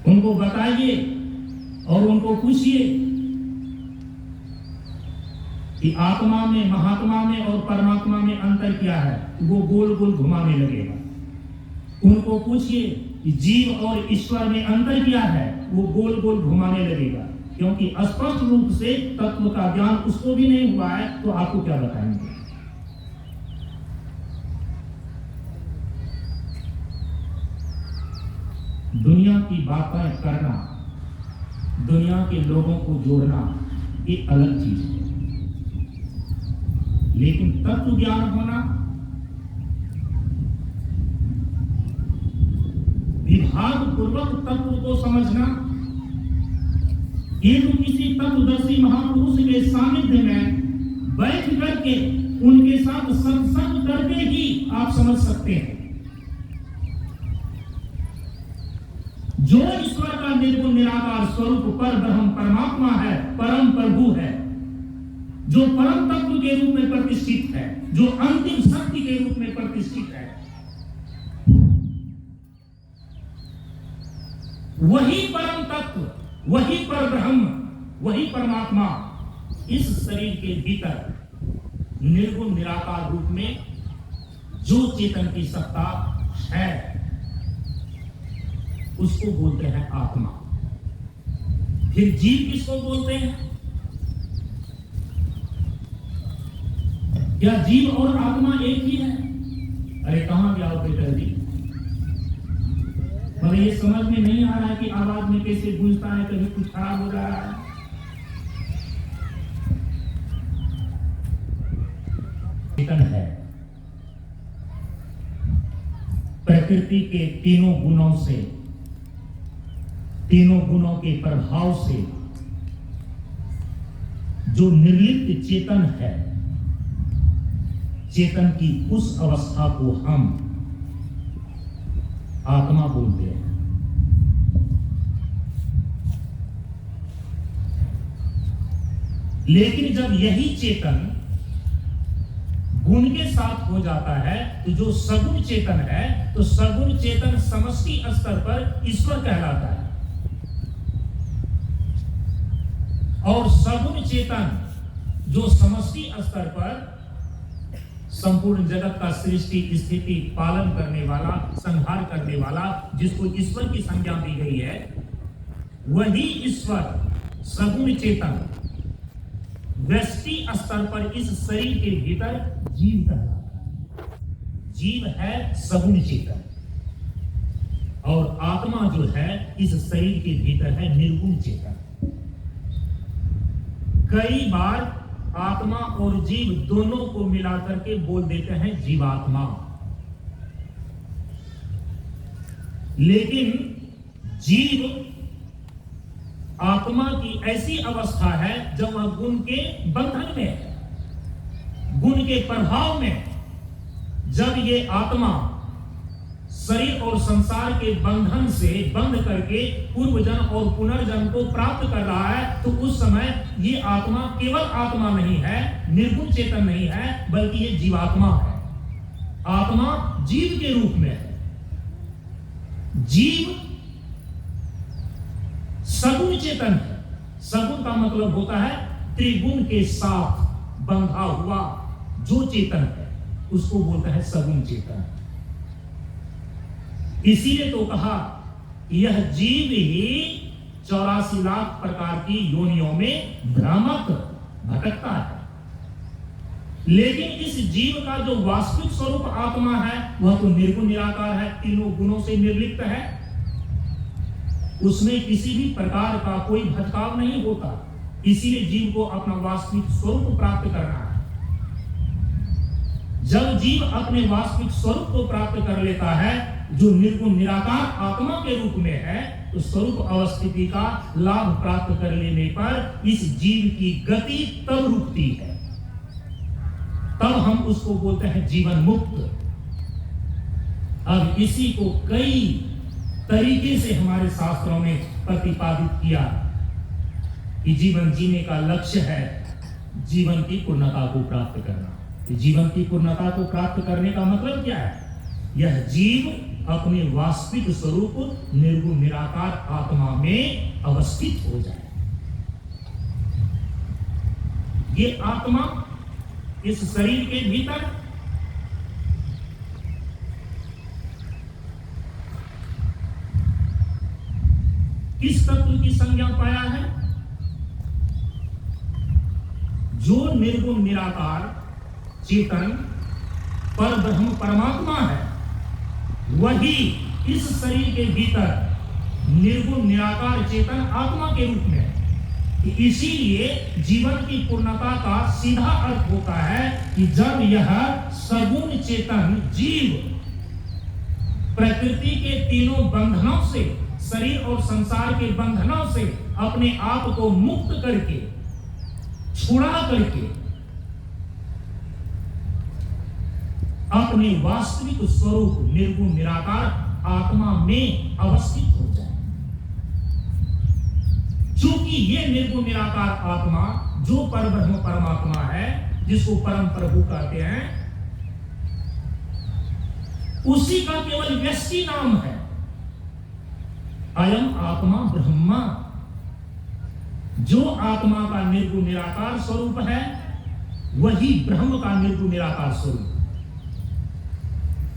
उनको बताइए और उनको पूछिए कि आत्मा में, महात्मा में और परमात्मा में अंतर क्या है, वो गोल गोल घुमाने लगेगा। उनको पूछिए कि जीव और ईश्वर में अंतर क्या है, वो गोल गोल घुमाने लगेगा, क्योंकि स्पष्ट रूप से तत्व का ज्ञान उसको भी नहीं हुआ है, तो आपको क्या बताएंगे। दुनिया की बातें करना, दुनिया के लोगों को जोड़ना, ये अलग चीज है, लेकिन तत्व ज्ञान होना, विभाग पूर्वक तत्व को समझना, ये तो किसी तत्वदर्शी महापुरुष के सानिध्य में बैठ करके उनके साथ सत्संग करके ही आप समझ सकते हैं। जो ईश्वर का निर्गुण निराकार स्वरूप पर ब्रह्म परमात्मा है, परम प्रभु है, जो परम तत्व के रूप में प्रतिष्ठित है, जो अंतिम शक्ति के रूप में प्रतिष्ठित है, वही परम तत्व, वही पर ब्रह्म, वही परमात्मा इस शरीर के भीतर निर्गुण निराकार रूप में जो चेतन की सत्ता है, उसको बोलते हैं आत्मा। फिर जीव किसको बोलते हैं? क्या जीव और आत्मा एक ही है? अरे कहां गया ऑपरेटर जी? मगर ये समझ में नहीं आ रहा है कि आवाज में कैसे गूंजता है, कभी कुछ खराब हो रहा है। चेतन है, प्रकृति के तीनों गुणों से, तीनों गुणों के प्रभाव से जो निर्लिप्त चेतन है, चेतन की उस अवस्था को हम आत्मा बोलते हैं। लेकिन जब यही चेतन गुण के साथ हो जाता है, तो जो सगुण चेतन है, तो सगुण चेतन समष्टि स्तर पर ईश्वर कहलाता है, और सगुण चेतन जो समष्टि स्तर पर संपूर्ण जगत का सृष्टि स्थिति पालन करने वाला, संहार करने वाला, जिसको ईश्वर की संज्ञा दी गई है, वही ईश्वर सगुण चेतन व्यष्टि स्तर पर इस शरीर के भीतर जीव कहलाता है। जीव है सगुण चेतन, और आत्मा जो है इस शरीर के भीतर है निर्गुण चेतन। कई बार आत्मा और जीव दोनों को मिलाकर के बोल देते हैं जीवात्मा, लेकिन जीव आत्मा की ऐसी अवस्था है जब वह गुण के बंधन में है, गुण के प्रभाव में। जब ये आत्मा शरीर और संसार के बंधन से बंध करके पूर्व जन्म और पुनर्जन्म को प्राप्त कर रहा है, तो उस समय ये आत्मा केवल आत्मा नहीं है, निर्गुण चेतन नहीं है, बल्कि ये जीवात्मा है। आत्मा जीव के रूप में है। जीव सगुण चेतन है। सगुण का मतलब होता है त्रिगुण के साथ बंधा हुआ जो चेतन है, उसको बोलता है सगुण चेतन। इसीलिए तो कहा यह जीव ही 84 लाख प्रकार की योनियों में भ्रामक भटकता है। लेकिन इस जीव का जो वास्तविक स्वरूप आत्मा है वह तो निर्गुण निराकार है, तीनों गुणों से निर्लिप्त है। उसमें किसी भी प्रकार का कोई भटकाव नहीं होता। इसीलिए जीव को अपना वास्तविक स्वरूप प्राप्त करना है। जब जीव अपने वास्तविक स्वरूप को प्राप्त कर लेता है जो निर्गुण निराकार आत्मा के रूप में है, तो स्वरूप अवस्थिति का लाभ प्राप्त कर लेने पर इस जीव की गति तब रुकती है, तब हम उसको बोलते हैं जीवन मुक्त। अब इसी को कई तरीके से हमारे शास्त्रों में प्रतिपादित किया कि जीवन जीने का लक्ष्य है जीवन की पूर्णता को प्राप्त करना। जीवन की पूर्णता को प्राप्त करने का मतलब क्या है? यह जीव अपने वास्तविक स्वरूप निर्गुण निराकार आत्मा में अवस्थित हो जाए। ये आत्मा इस शरीर के भीतर किस तत्व की संज्ञा पाया है? जो निर्गुण निराकार चेतन पर ब्रह्म परमात्मा है, वही इस शरीर के भीतर निर्गुण निराकार चेतन आत्मा के रूप में है। इसीलिए जीवन की पूर्णता का सीधा अर्थ होता है कि जब यह सगुण चेतन जीव प्रकृति के तीनों बंधनों से, शरीर और संसार के बंधनों से अपने आप को मुक्त करके, छुड़ा करके अपने वास्तविक स्वरूप निर्गुण निराकार आत्मा में अवस्थित हो जाए। क्योंकि ये निर्गुण निराकार आत्मा जो परब्रह्म परमात्मा है, जिसको परम प्रभु कहते हैं, उसी का केवल व्यष्टि नाम है अयम आत्मा ब्रह्मा। जो आत्मा का निर्गुण निराकार स्वरूप है वही ब्रह्म का निर्गुण निराकार स्वरूप।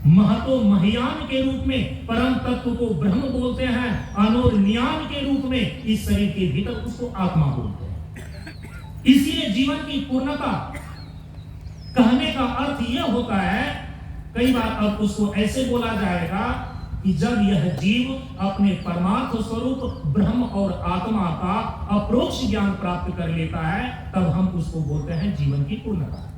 महतो महियान के रूप में परम तत्व को ब्रह्म बोलते हैं, अनोर नियान के रूप में इस शरीर के भीतर उसको आत्मा बोलते हैं। इसीलिए जीवन की पूर्णता कहने का अर्थ यह होता है, कई बार अब उसको ऐसे बोला जाएगा कि जब यह जीव अपने परमार्थ स्वरूप ब्रह्म और आत्मा का अप्रोक्ष ज्ञान प्राप्त कर लेता है, तब हम उसको बोलते हैं जीवन की पूर्णता।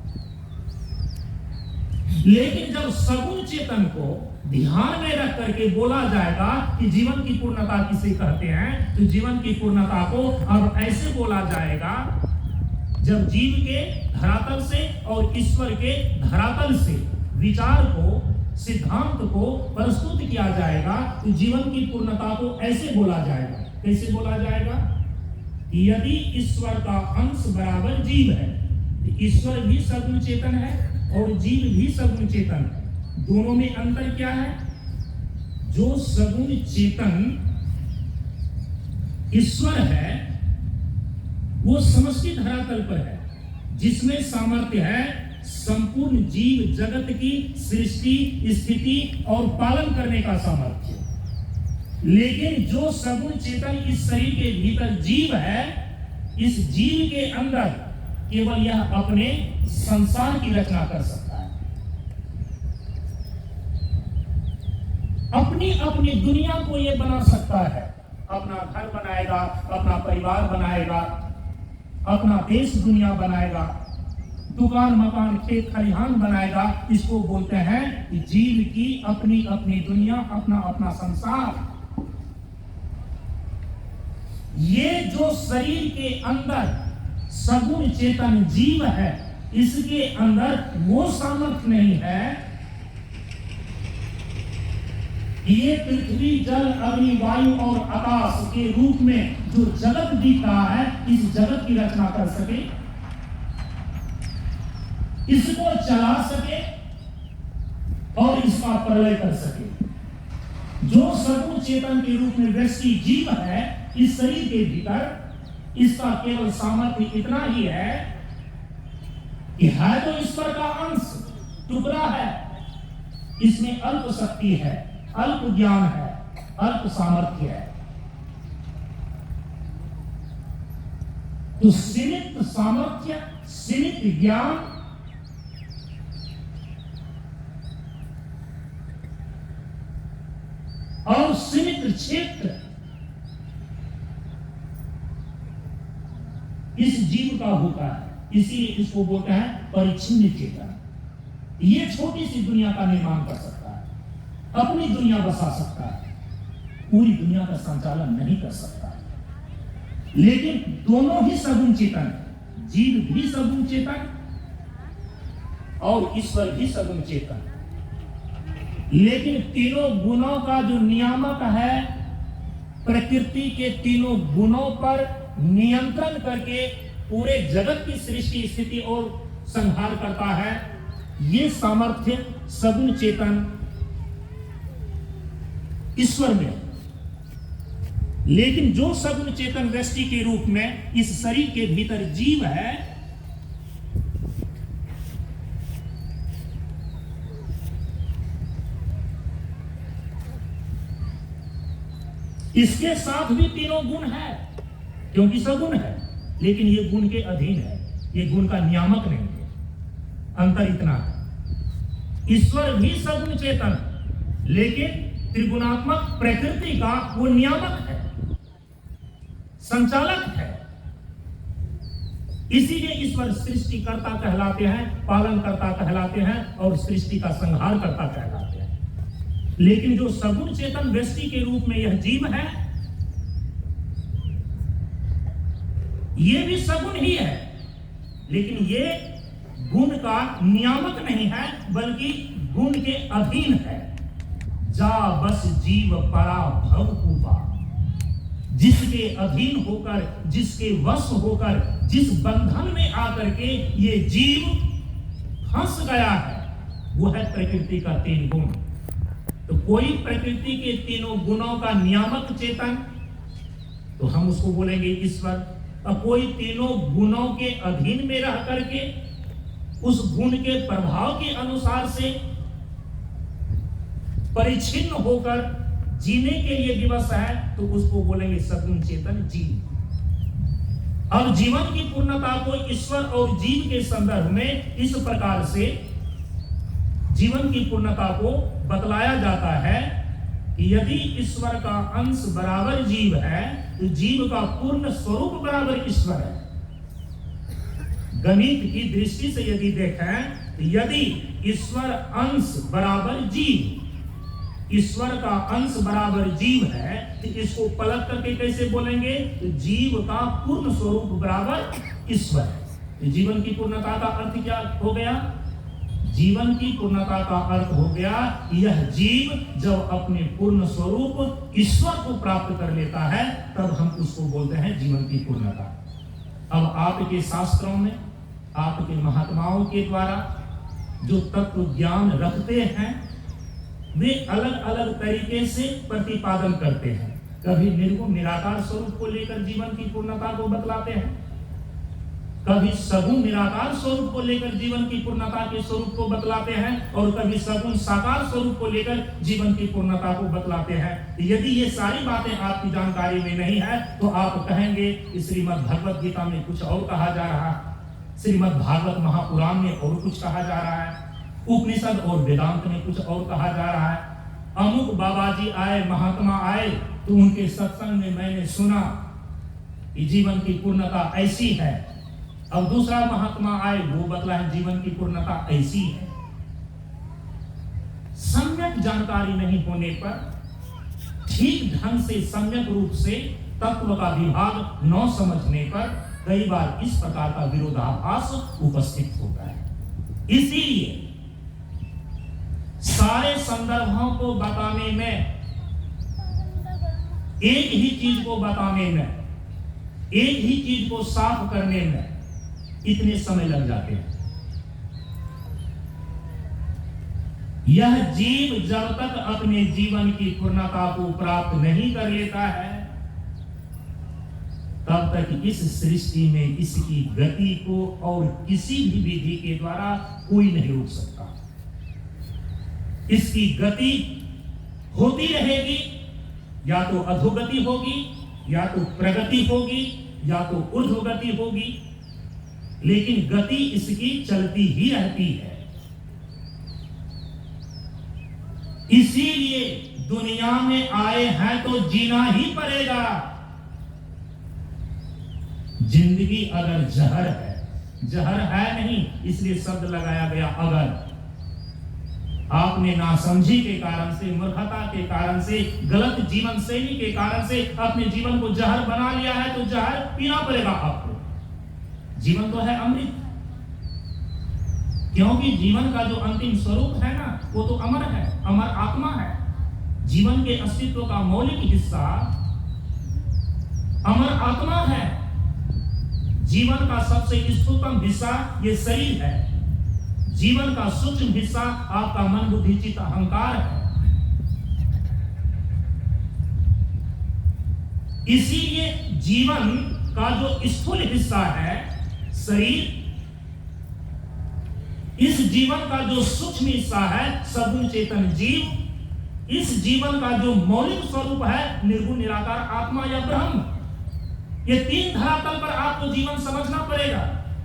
लेकिन जब सगुण चेतन को ध्यान में रख करके बोला जाएगा कि जीवन की पूर्णता किसे कहते हैं, तो जीवन की पूर्णता को अब ऐसे बोला जाएगा, जब जीव के धरातल से और ईश्वर के धरातल से विचार को, सिद्धांत को प्रस्तुत किया जाएगा, तो जीवन की पूर्णता को ऐसे बोला जाएगा। कैसे बोला जाएगा? यदि ईश्वर का अंश बराबर जीव है, तो ईश्वर भी सगुण चेतन है और जीव भी सगुण चेतन है। दोनों में अंतर क्या है? जो सगुण चेतन ईश्वर है वो समष्टि धरातल पर है, जिसमें सामर्थ्य है संपूर्ण जीव जगत की सृष्टि, स्थिति और पालन करने का सामर्थ्य। लेकिन जो सगुण चेतन इस शरीर के भीतर जीव है, इस जीव के अंदर केवल यह अपने संसार की रचना कर सकता है, अपनी अपनी दुनिया को यह बना सकता है। अपना घर बनाएगा, अपना परिवार बनाएगा, अपना देश दुनिया बनाएगा, दुकान मकान खेत खलिहान बनाएगा। इसको बोलते हैं कि जीव की अपनी अपनी दुनिया, अपना अपना संसार। ये जो शरीर के अंदर सगुण चेतन जीव है, इसके अंदर वो सामर्थ्य नहीं है। ये पृथ्वी, जल, अग्नि, वायु और आकाश के रूप में जो जगत दिख रहा है, इस जगत की रचना कर सके, इसको चला सके और इसका प्रलय कर सके। जो सगुण चेतन के रूप में व्यष्टि जीव है इस शरीर के भीतर, इसका केवल सामर्थ्य इतना ही है कि है तो ईश्वर का अंश, टुकड़ा है, इसमें अल्प शक्ति है, अल्प ज्ञान है, अल्प सामर्थ्य है। तो सीमित सामर्थ्य, सीमित ज्ञान और सीमित क्षेत्र इस जीव का होता है। इसीलिए इसको बोलते हैं परिच्छिन्न चेतन। ये छोटी सी दुनिया का निर्माण कर सकता है, अपनी दुनिया बसा सकता है, पूरी दुनिया का संचालन नहीं कर सकता। लेकिन दोनों ही सगुण चेतन, जीव भी सगुण चेतन और ईश्वर भी सगुण चेतन। लेकिन तीनों गुणों का जो नियामक है, प्रकृति के तीनों गुणों पर नियंत्रण करके पूरे जगत की सृष्टि, स्थिति और संहार करता है, ये सामर्थ्य सगुण चेतन ईश्वर में। लेकिन जो सगुण चेतन व्यष्टि के रूप में इस शरीर के भीतर जीव है, इसके साथ भी तीनों गुण है, क्योंकि सगुण है, लेकिन ये गुण के अधीन है, ये गुण का नियामक नहीं है। अंतर इतना है, ईश्वर भी सगुण चेतन, लेकिन त्रिगुणात्मक प्रकृति का वो नियामक है, संचालक है। इसीलिए ईश्वर सृष्टिकर्ता कहलाते हैं, पालनकर्ता कहलाते हैं और सृष्टि का संहार करता कहलाते हैं। लेकिन जो सगुण चेतन व्यष्टि के रूप में यह जीव है, ये भी सगुण ही है, लेकिन ये गुण का नियामक नहीं है, बल्कि गुण के अधीन है। जा बस जीव परा भव कूपा, जिसके अधीन होकर, जिसके वश होकर, जिस बंधन में आकर के ये जीव फंस गया है, वो है प्रकृति का तीन गुण। तो कोई प्रकृति के तीनों गुणों का नियामक चेतन, तो हम उसको बोलेंगे ईश्वर। और कोई तीनों गुणों के अधीन में रह करके उस गुण के प्रभाव के अनुसार से परिच्छिन्न होकर जीने के लिए विवश है, तो उसको बोलेंगे सगुण चेतन जीव। अब जीवन की पूर्णता को ईश्वर और जीव के संदर्भ में इस प्रकार से जीवन की पूर्णता को बतलाया जाता है कि यदि ईश्वर का अंश बराबर जीव है, तो जीव का पूर्ण स्वरूप बराबर ईश्वर है। गणित की दृष्टि से यदि देखें, तो यदि ईश्वर अंश बराबर जीव, ईश्वर का अंश बराबर जीव है, तो इसको पलट करके कैसे बोलेंगे? तो जीव का पूर्ण स्वरूप बराबर ईश्वर। तो जीवन की पूर्णता का अर्थ क्या हो गया? जीवन की पूर्णता का अर्थ हो गया, यह जीव जब अपने पूर्ण स्वरूप ईश्वर को प्राप्त कर लेता है, तब हम उसको बोलते हैं जीवन की पूर्णता। अब आपके शास्त्रों में, आपके महात्माओं के द्वारा जो तत्व ज्ञान रखते हैं, वे अलग अलग तरीके से प्रतिपादन करते हैं। कभी निर्गुण निराकार स्वरूप को लेकर जीवन की पूर्णता को बतलाते हैं, कभी सगुण निराकार स्वरूप को लेकर जीवन की पूर्णता के स्वरूप को बतलाते हैं, और कभी सगुण साकार स्वरूप को लेकर जीवन की पूर्णता को बतलाते हैं। यदि ये सारी बातें आपकी जानकारी में नहीं है, तो आप कहेंगे कि श्रीमद् भगवत गीता में कुछ और कहा जा रहा है, श्रीमद् भागवत महापुराण में और कुछ कहा जा रहा है, उपनिषद और वेदांत में कुछ और कहा जा रहा है। अमुक बाबा जी आए, महात्मा आए, तो उनके सत्संग में मैंने सुना कि जीवन की पूर्णता ऐसी है। अब दूसरा महात्मा आए, वो बतला है जीवन की पूर्णता ऐसी है। सम्यक जानकारी नहीं होने पर, ठीक ढंग से सम्यक रूप से तत्व का विभाग न समझने पर कई बार इस प्रकार का विरोधाभास उपस्थित होता है। इसीलिए सारे संदर्भों को बताने में, एक ही चीज को बताने में, एक ही चीज को साफ करने में इतने समय लग जाते हैं। यह जीव जब तक अपने जीवन की पूर्णता को प्राप्त नहीं कर लेता है, तब तक इस सृष्टि में इसकी गति को और किसी भी विधि के द्वारा कोई नहीं रोक सकता। इसकी गति होती रहेगी, या तो अधोगति होगी, या तो प्रगति होगी, या तो ऊर्ध्व गति होगी, लेकिन गति इसकी चलती ही रहती है। इसीलिए दुनिया में आए हैं तो जीना ही पड़ेगा। जिंदगी अगर जहर है, जहर है नहीं, इसलिए शब्द लगाया गया अगर। आपने नासमझी के कारण से, मूर्खता के कारण से, गलत जीवन शैली के कारण से अपने जीवन को जहर बना लिया है, तो जहर पीना पड़ेगा आपको। जीवन तो है अमृत, क्योंकि जीवन का जो अंतिम स्वरूप है ना, वो तो अमर है, अमर आत्मा है। जीवन के अस्तित्व का मौलिक हिस्सा अमर आत्मा है। जीवन का सबसे स्थूलतम हिस्सा ये शरीर है। जीवन का सूक्ष्म हिस्सा आपका मन, बुद्धि, चित्त, अहंकार है। इसीलिए जीवन का जो स्थूल हिस्सा है शरीर, इस जीवन का जो सूक्ष्म हिस्सा है सगुण चेतन जीव, इस जीवन का जो मौलिक स्वरूप है निर्गुण निराकार आत्मा या ब्रह्म। ये तीन धरातल पर आपको जीवन समझना पड़ेगा।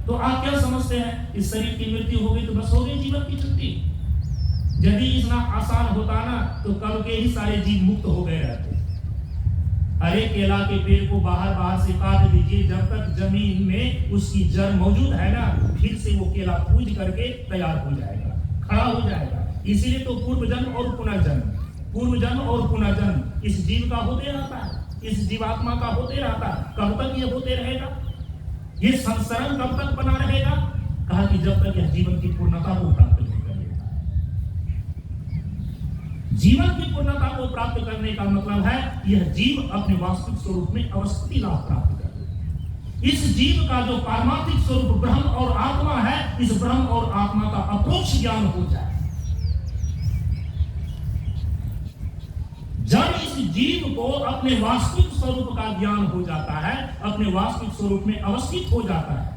तो आप क्या समझते हैं, इस शरीर की मृत्यु हो गई तो बस हो गई जीवन की छुट्टी? यदि इतना आसान होता ना तो कल के ही सारे जीव मुक्त हो गए रहते। अरे केला के पेड़ को बाहर से काट दीजिए, जब तक जमीन में उसकी जड़ मौजूद है ना, फिर से वो केला पूज करके तैयार हो जाएगा, खड़ा हो जाएगा। इसीलिए तो पूर्व जन्म और पुनर्जन्म, पूर्व जन्म और पुनर्जन्म इस जीव का होते रहता है, इस जीवात्मा का होते रहता है। कब तक ये होते रहेगा? ये संसरण कब तक बना रहेगा? कहा कि जब तक यह जीवन की पूर्णता को प्राप्त नहीं कर लेता। जीवन की पूर्णता को प्राप्त करने का मतलब है यह जीव अपने वास्तविक स्वरूप में अवस्थिति लाभ प्राप्त कर ले। इस जीव का जो पारमार्थिक स्वरूप ब्रह्म और आत्मा है, इस ब्रह्म और आत्मा का अप्रोक्ष ज्ञान हो जाए। जब इस जीव को अपने वास्तविक स्वरूप का ज्ञान हो जाता है, अपने वास्तविक स्वरूप में अवस्थित हो जाता है,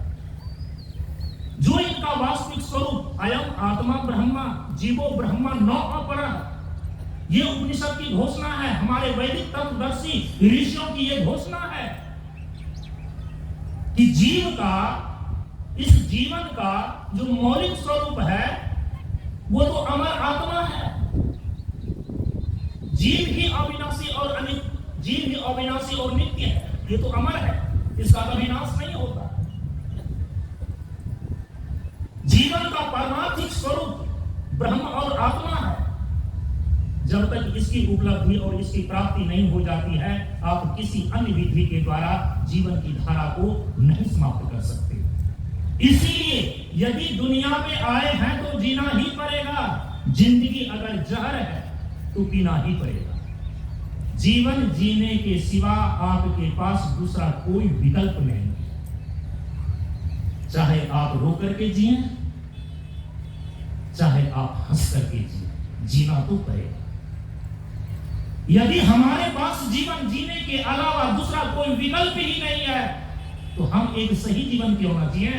जो इनका वास्तविक स्वरूप अयम आत्मा ब्रह्मा जीवो ब्रह्मा न अपरः, ये उपनिषद की घोषणा है, हमारे वैदिक तत्वदर्शी ऋषियों की ये घोषणा है कि जीव का, इस जीवन का जो मौलिक स्वरूप है वो तो अमर आत्मा है। जीव ही अविनाशी और अनित्य, जीव ही अविनाशी और नित्य है, ये तो अमर है, इसका कभी नाश नहीं होता। जीवन का पारमार्थिक स्वरूप ब्रह्म और आत्मा है। जब तक इसकी उपलब्धि और इसकी प्राप्ति नहीं हो जाती है, आप किसी अन्य विधि के द्वारा जीवन की धारा को नहीं समाप्त कर सकते। इसीलिए यदि दुनिया में आए हैं तो जीना ही पड़ेगा। जिंदगी अगर जहर है तो पीना ही पड़ेगा। जीवन जीने के सिवा आपके पास दूसरा कोई विकल्प नहीं। चाहे आप रो करके जिए, चाहे आप हंस करके जिए, जीना तो पड़ेगा। यदि हमारे पास जीवन जीने के अलावा दूसरा कोई विकल्प ही नहीं है, तो हम एक सही जीवन क्यों ना जिए?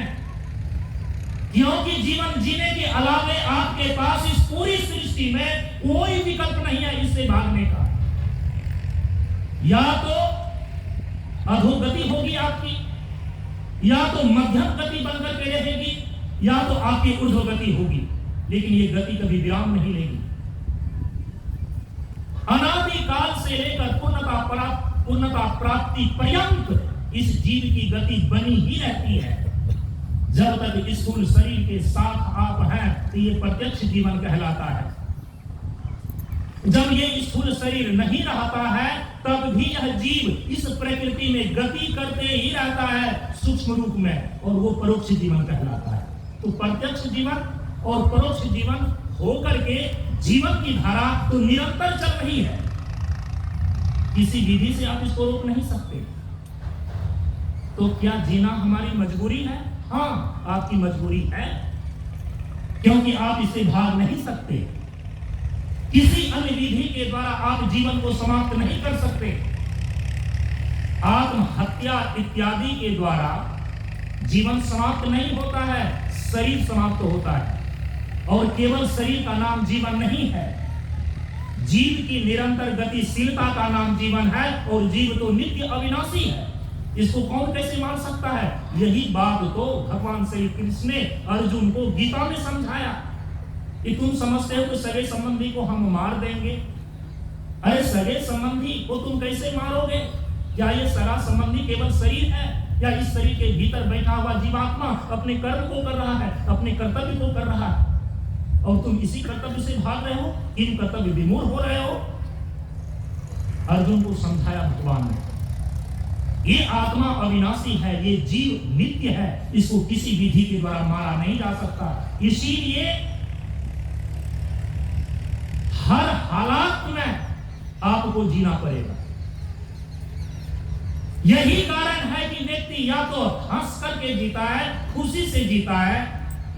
क्योंकि जीवन जीने के अलावे आपके पास इस पूरी सृष्टि में कोई विकल्प नहीं है इससे भागने का। या तो अधोगति होगी आपकी, या तो मध्यम गति बनकर के रहेगी, या तो आपकी ऊर्ध्वगति होगी, लेकिन ये गति कभी विराम नहीं लेगी। अनादि काल से लेकर पूर्णता प्राप्ति पर्यंत इस जीव की गति बनी ही रहती है। जब तक स्थूल शरीर के साथ आप हैं तो ये प्रत्यक्ष जीवन कहलाता है। जब ये स्थूल शरीर नहीं रहता है तब भी यह जीव इस प्रकृति में गति करते ही रहता है सूक्ष्म रूप में, और वो परोक्ष जीवन कहलाता है। तो प्रत्यक्ष जीवन और परोक्ष जीवन होकर के जीवन की धारा तो निरंतर चल रही है। किसी विधि से आप इसको रोक नहीं सकते। तो क्या जीना हमारी मजबूरी है? हाँ, आपकी मजबूरी है, क्योंकि आप इससे भाग नहीं सकते। किसी अन्य विधि के द्वारा आप जीवन को समाप्त नहीं कर सकते। आत्महत्या इत्यादि के द्वारा जीवन समाप्त नहीं होता है, शरीर समाप्त होता है। और केवल शरीर का नाम जीवन नहीं है, जीव की निरंतर गतिशीलता का नाम जीवन है, और जीव तो नित्य अविनाशी है। इसको कौन कैसे मार सकता है? यही बात तो भगवान श्री कृष्ण ने अर्जुन को गीता में समझाया कि तुम समझते हो कि सगे संबंधी को हम मार देंगे। अरे सगे संबंधी को तुम कैसे मारोगे? क्या ये सगा संबंधी केवल शरीर है, या इस शरीर के भीतर बैठा हुआ जीवात्मा अपने कर्म को कर रहा है, अपने कर्तव्य को कर रहा है, और तुम इसी कर्तव्य से भाग रहे हो, इन कर्तव्य विमूढ़ हो रहे हो। अर्जुन को समझाया भगवान ने, ये आत्मा अविनाशी है, ये जीव नित्य है, इसको किसी विधि के द्वारा मारा नहीं जा सकता। इसीलिए हर हालात में आपको जीना पड़ेगा। यही कारण है कि व्यक्ति या तो हंस करके जीता है, खुशी से जीता है,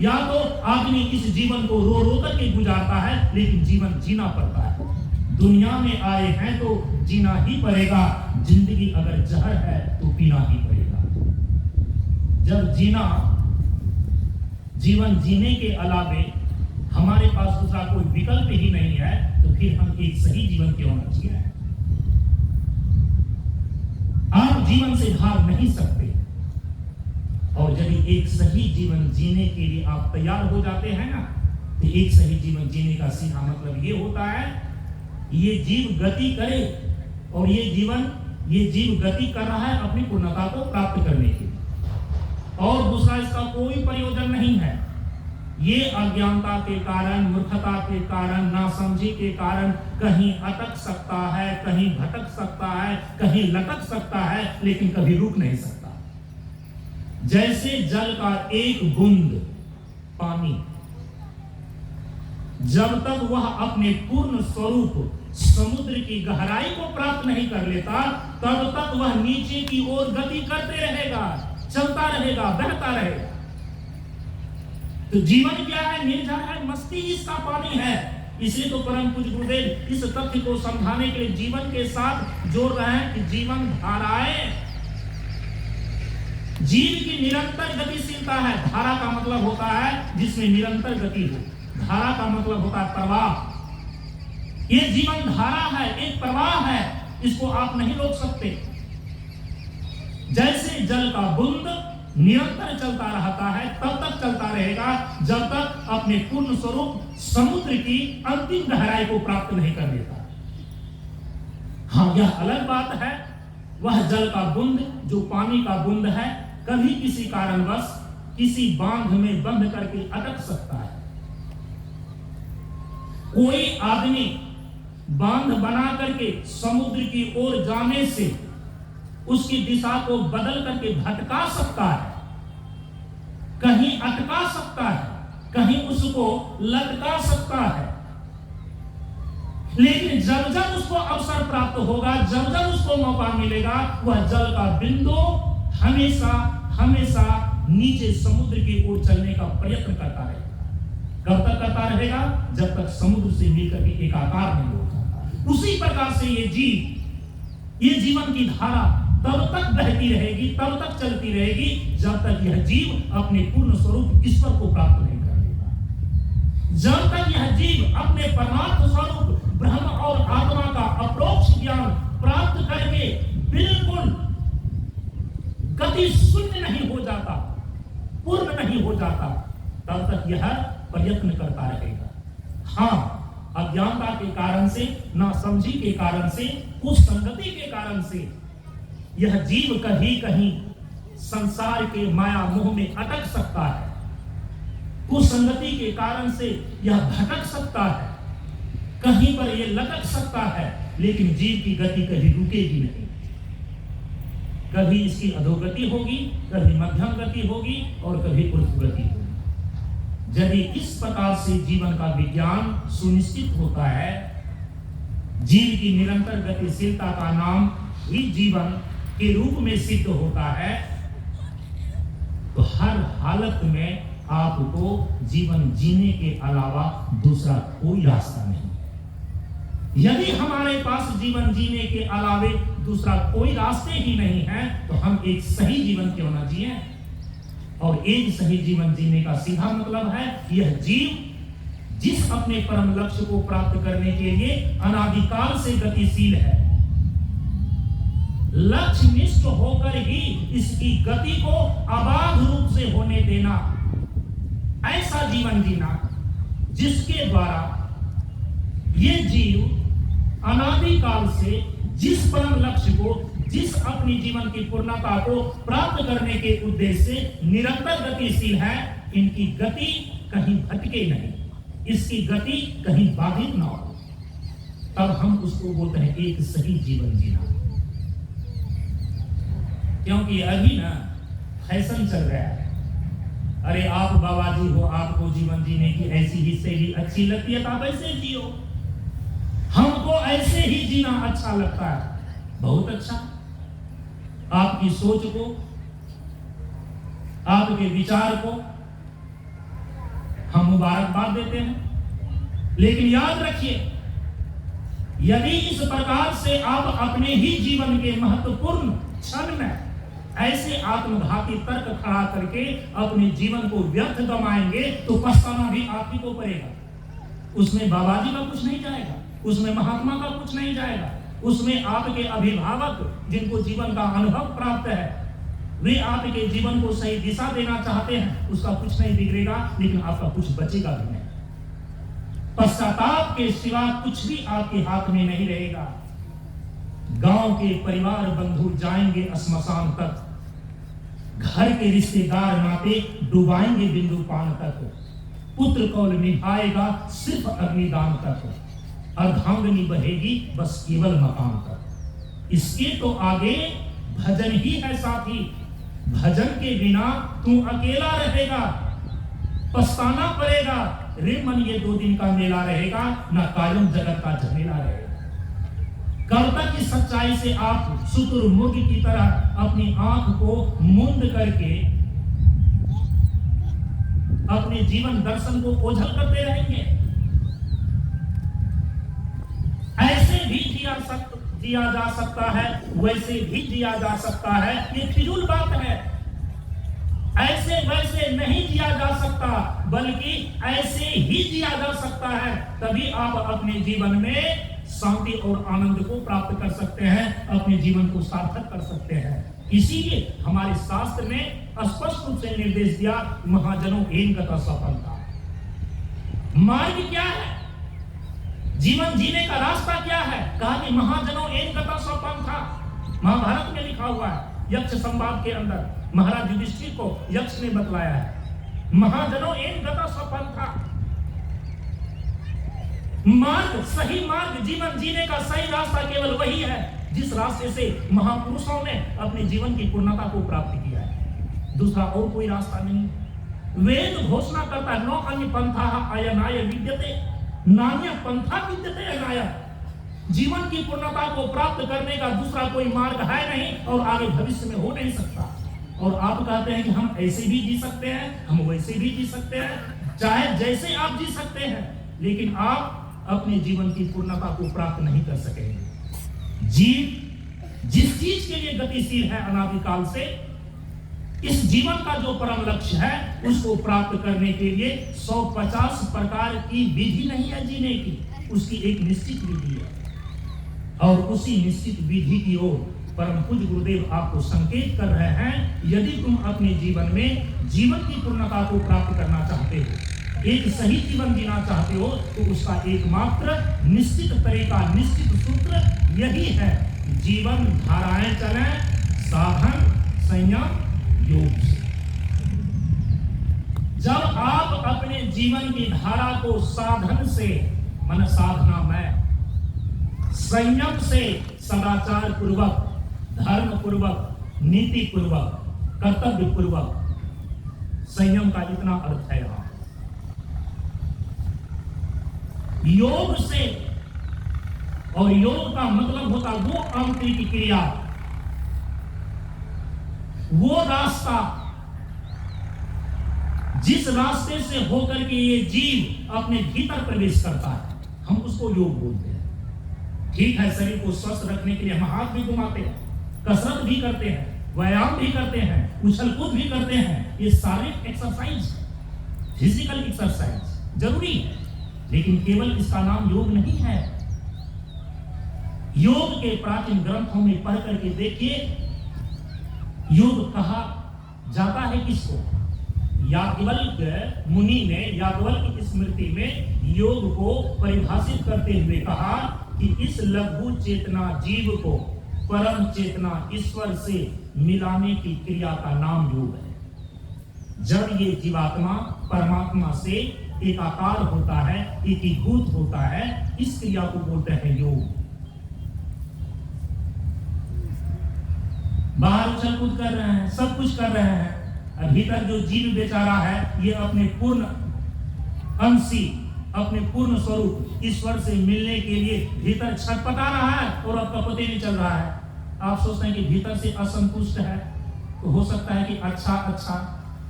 या तो आदमी इस जीवन को रो रो करके गुजारता है, लेकिन जीवन जीना पड़ता है। दुनिया में आए हैं तो जीना ही पड़ेगा। जिंदगी अगर जहर है तो पीना ही पड़ेगा। जब जीवन जीने के अलावे हमारे पास दूसरा कोई विकल्प ही नहीं है, तो फिर हम एक सही जीवन क्यों न जिए? आप जीवन से भाग नहीं सकते, और यदि एक सही जीवन जीने के लिए आप तैयार हो जाते हैं ना, तो एक सही जीवन जीने का सीधा मतलब ये होता है, ये जीव गति करे, और ये जीव गति कर रहा है अपनी पूर्णता को प्राप्त करने के लिए, और दूसरा इसका कोई प्रयोजन नहीं है। ये अज्ञानता के कारण, मूर्खता के कारण, नासमझी के कारण कहीं अटक सकता है, कहीं भटक सकता है, कहीं लटक सकता है, लेकिन कभी रुक नहीं सकता। जैसे जल का एक बूंद पानी, जब तक वह अपने पूर्ण स्वरूप समुद्र की गहराई को प्राप्त नहीं कर लेता, तब तक वह नीचे की ओर गति करते रहेगा, चलता रहेगा, बहता रहेगा। तो जीवन क्या है? निर्जर है, मस्ती इसका पानी है। इसलिए तो परम पूज्य गुरुदेव इस तथ्य को समझाने के लिए जीवन के साथ जोड़ रहे हैं कि जीवन धाराएं जीव की निरंतर गतिशीलता है। धारा का मतलब होता है जिसमें निरंतर गति हो, धारा का मतलब होता है प्रवाह। ये जीवन धारा है, एक प्रवाह है, इसको आप नहीं रोक सकते। जैसे जल का बूंद निरंतर चलता रहता है, तब तक चलता रहेगा जब तक अपने पूर्ण स्वरूप समुद्र की अंतिम गहराई को प्राप्त नहीं कर लेता। हाँ, यह अलग बात है, वह जल का बूंद जो पानी का बूंद है, कभी किसी कारणवश किसी बांध में बंध करके अटक सकता है। कोई आदमी बांध बना करके समुद्र की ओर जाने से उसकी दिशा को बदल करके भटका सकता है, कहीं अटका सकता है, कहीं उसको लटका सकता है। लेकिन जब जब उसको अवसर प्राप्त होगा, जब जब उसको मौका मिलेगा, वह जल का बिंदु हमेशा हमेशा नीचे समुद्र की ओर चलने का प्रयत्न करता रहेगा। कब तक करता रहेगा? जब तक समुद्र से मिलकर के एकाकार नहीं हो जाता। उसी प्रकार से ये जीवन की धारा तब तक बहती रहेगी, तब तक चलती रहेगी, जब तक यह जीव अपने पूर्ण स्वरूप ईश्वर को प्राप्त नहीं कर लेगा। जब तक यह जीव अपने परमात्म स्वरूप ब्रह्म और आत्मा का अपरोक्ष ज्ञान प्राप्त करके बिल्कुल गति शून्य नहीं हो जाता, पूर्ण नहीं हो जाता, तब तक यह प्रयत्न करता रहेगा। हाँ, अज्ञानता के कारण से, नासमझी के कारण से, कुसंगति के कारण से यह जीव कहीं कहीं संसार के माया मोह में अटक सकता है। कुसंगति के कारण से यह भटक सकता है, कहीं पर यह लटक सकता है, लेकिन जीव की गति कभी रुकेगी नहीं। कभी इसकी अधोगति होगी, कभी मध्यम गति होगी, और कभी ऊर्ध्वगति होगी। यदि इस प्रकार से जीवन का विज्ञान सुनिश्चित होता है, जीव की निरंतर गतिशीलता का नाम ही जीवन के रूप में सिद्ध होता है, तो हर हालत में आपको जीवन जीने के अलावा दूसरा कोई रास्ता नहीं। यदि हमारे पास जीवन जीने के अलावे दूसरा कोई रास्ते ही नहीं है, तो हम एक सही जीवन क्यों ना जिए? और एक सही जीवन जीने का सीधा मतलब है, यह जीव जिस अपने परम लक्ष्य को प्राप्त करने के लिए अनादिकाल से गतिशील है, लक्ष्य निष्ठ होकर ही इसकी गति को अबाध रूप से होने देना, ऐसा जीवन जीना जिसके द्वारा ये जीव अनादिकाल से जिस परम लक्ष्य को, जिस अपनी जीवन की पूर्णता को प्राप्त करने के उद्देश्य से निरंतर गतिशील है, इनकी गति कहीं भटके नहीं, इसकी गति कहीं बाधित ना हो, तब हम उसको बोलते हैं एक सही जीवन जीना। क्योंकि अभी ना फैशन चल रहा है, अरे आप बाबा जी हो, आपको जीवन जीने की ऐसी ही शैली अच्छी लगती है तो आप ऐसे जियो, हमको ऐसे ही जीना अच्छा लगता है, बहुत अच्छा। आपकी सोच को, आपके विचार को हम मुबारकबाद देते हैं, लेकिन याद रखिए यदि इस प्रकार से आप अपने ही जीवन के महत्वपूर्ण क्षण में ऐसे आत्मघाती तर्क खड़ा करके अपने जीवन को व्यर्थ गमाएंगे तो पछताना भी आप ही को पड़ेगा। उसमें बाबा जी का कुछ नहीं जाएगा, उसमें महात्मा का कुछ नहीं जाएगा, उसमें आपके अभिभावक जिनको जीवन का अनुभव प्राप्त है, वे आपके जीवन को सही दिशा देना चाहते हैं, उसका कुछ नहीं बिगड़ेगा, लेकिन आपका कुछ बचेगा भी नहीं। पश्चाताप के सिवा कुछ भी आपके हाथ में नहीं रहेगा। गांव के परिवार बंधु जाएंगे श्मशान तक, घर के रिश्तेदार नाते डुबाएंगे बिंदु पान तक, पुत्र कौल निभाएगा सिर्फ अग्निदान तक, अर्धांगनी बहेगी बस केवल मकान तक। इसके तो आगे भजन ही है साथी, भजन के बिना तू अकेला रहेगा, पछताना पड़ेगा। रे मन ये 2 दिन का मेला रहेगा, ना कायम जगत का झमेला रहेगा। कब तक की सच्चाई से आप शुतुरमुर्ग की तरह अपनी आंख को मूंद करके अपने जीवन दर्शन को ओझल करते रहेंगे? ऐसे भी जिया जा सकता है, वैसे भी जिया जा सकता है, ये फिजूल बात है। ऐसे वैसे नहीं जिया जा सकता, बल्कि ऐसे ही जिया जा सकता है, तभी आप अपने जीवन में शांति और आनंद को प्राप्त कर सकते हैं, अपने जीवन को सार्थक कर सकते हैं। इसीलिए हमारे शास्त्र ने स्पष्ट रूप से निर्देश दिया, महाजनों एन गता सफलता। मार्ग क्या है, जीवन जीने का रास्ता क्या है? कहा कि महाजनों एन गता सफलता। महाभारत में लिखा हुआ है, यक्ष संवाद के अंदर महाराज युधिष्ठिर को यक्ष ने बतलाया है, महाजनों एन गता सफलता। मार्ग, सही मार्ग, जीवन जीने का सही रास्ता केवल वही है जिस रास्ते से महापुरुषों ने अपने जीवन की पूर्णता को प्राप्त किया है, दूसरा और कोई रास्ता नहीं। वेद घोषणा करता है, नो अन्य पंथा अयनाय विद्यते, नान्य पंथा विद्यते अयनाय। जीवन की पूर्णता को प्राप्त करने का दूसरा कोई मार्ग है नहीं और आगे भविष्य में हो नहीं सकता। और आप कहते हैं कि हम ऐसे भी जी सकते हैं, हम वैसे भी जी सकते हैं, चाहे जैसे आप जी सकते हैं, लेकिन आप अपने जीवन की पूर्णता को प्राप्त नहीं कर सकेंगे। जीव जिस चीज के लिए गतिशील है अनादिकाल से, इस जीवन का जो परम लक्ष्य है उसको प्राप्त करने के लिए 150 प्रकार की विधि नहीं है जीने की, उसकी एक निश्चित विधि है। और उसी निश्चित विधि की ओर परम पूज्य गुरुदेव आपको संकेत कर रहे हैं। यदि तुम अपने जीवन में जीवन की पूर्णता को प्राप्त करना चाहते हो, एक सही जीवन जीना चाहते हो, तो उसका एकमात्र निश्चित तरीका, निश्चित सूत्र यही है, जीवन धाराएं चलें साधन संयम योग से। जब आप अपने जीवन की धारा को साधन से, मन साधना में, संयम से, सदाचार पूर्वक, धर्म पूर्वक, नीति पूर्वक, कर्तव्य पूर्वक, संयम का इतना अर्थ है यहां योग से, और योग का मतलब होता वो आंतरिक क्रिया, वो रास्ता जिस रास्ते से होकर के ये जीव अपने भीतर प्रवेश करता है, हम उसको योग बोलते हैं। ठीक है, शरीर को स्वस्थ रखने के लिए हम हाथ भी घुमाते हैं, कसरत भी करते हैं, व्यायाम भी करते हैं, उछल कूद भी करते हैं, ये शारीरिक एक्सरसाइज, फिजिकल एक्सरसाइज जरूरी है, लेकिन केवल इसका नाम योग नहीं है। योग के प्राचीन ग्रंथों में पढ़ करके देखिए, योग कहा जाता है किसको? याज्ञवल्क्य मुनि ने याज्ञवल्क्य की स्मृति में योग को परिभाषित करते हुए कहा कि इस लघु चेतना जीव को परम चेतना ईश्वर से मिलाने की क्रिया का नाम योग है। जब ये जीवात्मा परमात्मा से एकाकार होता है, एकीभूत होता है, इस क्रिया को बोलते हैं योग। बाहर उछल कूद कर रहे हैं, सब कुछ कर रहे हैं, भीतर जो जीव बेचारा है ये अपने पूर्ण अंशी, अपने पूर्ण स्वरूप ईश्वर से मिलने के लिए भीतर छटपटा रहा है और आपका पता ही नहीं चल रहा है। आप सोचते हैं कि भीतर से असंतुष्ट है, तो हो सकता है कि अच्छा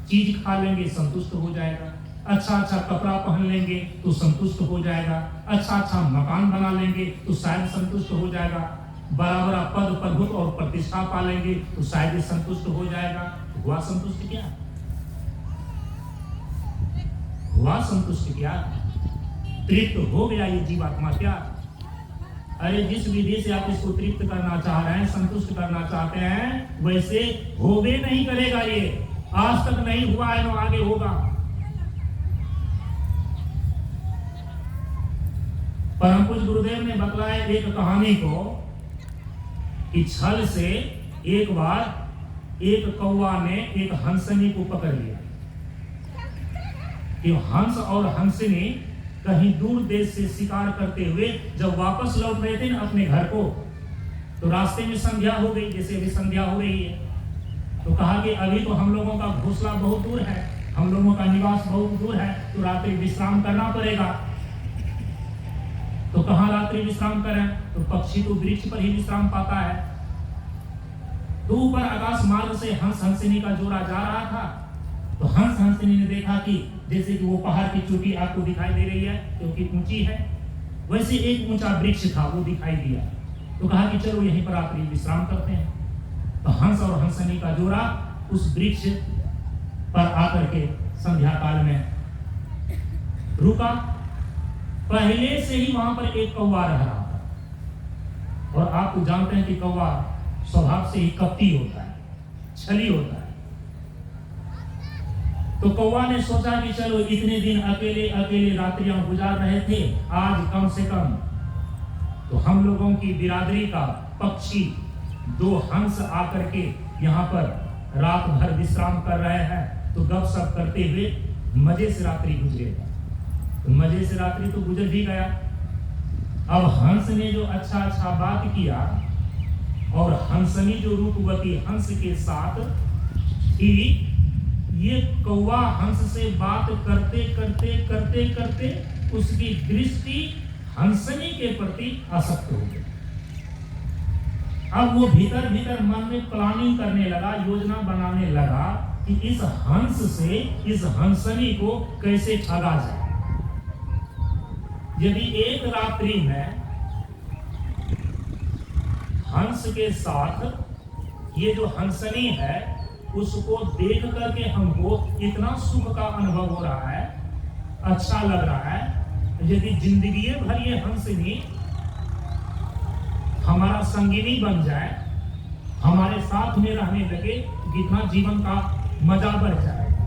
चीज खा लेंगे संतुष्ट हो जाएगा, अच्छा कपड़ा पहन लेंगे तो संतुष्ट हो जाएगा, अच्छा मकान बना लेंगे तो शायद संतुष्ट हो जाएगा, बड़ा पद प्रभुत्व और प्रतिष्ठा पा लेंगे तो शायद ही संतुष्ट हो जाएगा। हुआ संतुष्ट क्या? हुआ संतुष्ट क्या? तृप्त हो गया ये जीवात्मा क्या? अरे जिस विधि से आप इसको तृप्त करना चाह रहे हैं, संतुष्ट करना चाहते हैं, वैसे होवे नहीं करेगा। ये आज तक नहीं हुआ है, तो आगे होगा। परम पूज्य गुरुदेव ने बतलाया एक कहानी को कि छल से एक बार एक कौवा ने एक हंसनी को पकड़ लिया कि हंस और हंसनी कहीं दूर देश से शिकार करते हुए जब वापस लौट रहे थे ना अपने घर को, तो रास्ते में संध्या हो गई, जैसे अभी संध्या हो रही है। तो कहा कि अभी तो हम लोगों का घोंसला बहुत दूर है, हम लोगों का निवास बहुत दूर है, तो रात्रि विश्राम करना पड़ेगा। तो कहाँ रात्रि विश्राम करें? तो पक्षी तो वृक्ष पर ही विश्राम पाता है। तो ऊपर आकाश मार्ग से हंस हंसनी का जोड़ा जा रहा था। तो हंस हंसनी ने देखा कि जैसे कि वो पहाड़ की चोटी आपको दिखाई दे रही है क्योंकि ऊंची है, वैसे एक ऊंचा वृक्ष था वो दिखाई दिया। तो कहा कि चलो यहीं पर रात्रि विश्राम करते हैं। तो हंस और हंसनी का जोड़ा उस वृक्ष पर आकर के संध्या काल में रुका। पहले से ही वहां पर एक कौवा रह रहा था, और आप तो जानते हैं कि कौवा स्वभाव से ही कपटी होता है, छली होता है। तो कौवा ने सोचा कि चलो इतने दिन अकेले अकेले रात्रियां गुजार रहे थे, आज कम से कम तो हम लोगों की बिरादरी का पक्षी दो हंस आकर के यहाँ पर रात भर विश्राम कर रहे हैं, तो गपशप करते हुए मजे से रात्रि गुजरेगा। तो मजे से रात्रि तो गुजर भी गया। अब हंस ने जो अच्छा बात किया, और हंसनी जो रूपवती हंस के साथ ही ये कौवा हंस से बात करते करते करते करते उसकी दृष्टि हंसनी के प्रति आसक्त हो गई। अब वो भीतर भीतर मन में प्लानिंग करने लगा, योजना बनाने लगा कि इस हंस से इस हंसनी को कैसे ठगा जाए। यदि एक रात्रि में हंस के साथ ये जो हंसनी है उसको देख करके हमको इतना सुख का अनुभव हो रहा है, अच्छा लग रहा है, यदि जिंदगी भर ये हंसनी हमारा संगिनी बन जाए, हमारे साथ में रहने लगे, कितना जीवन का मजा बढ़ जाएगा,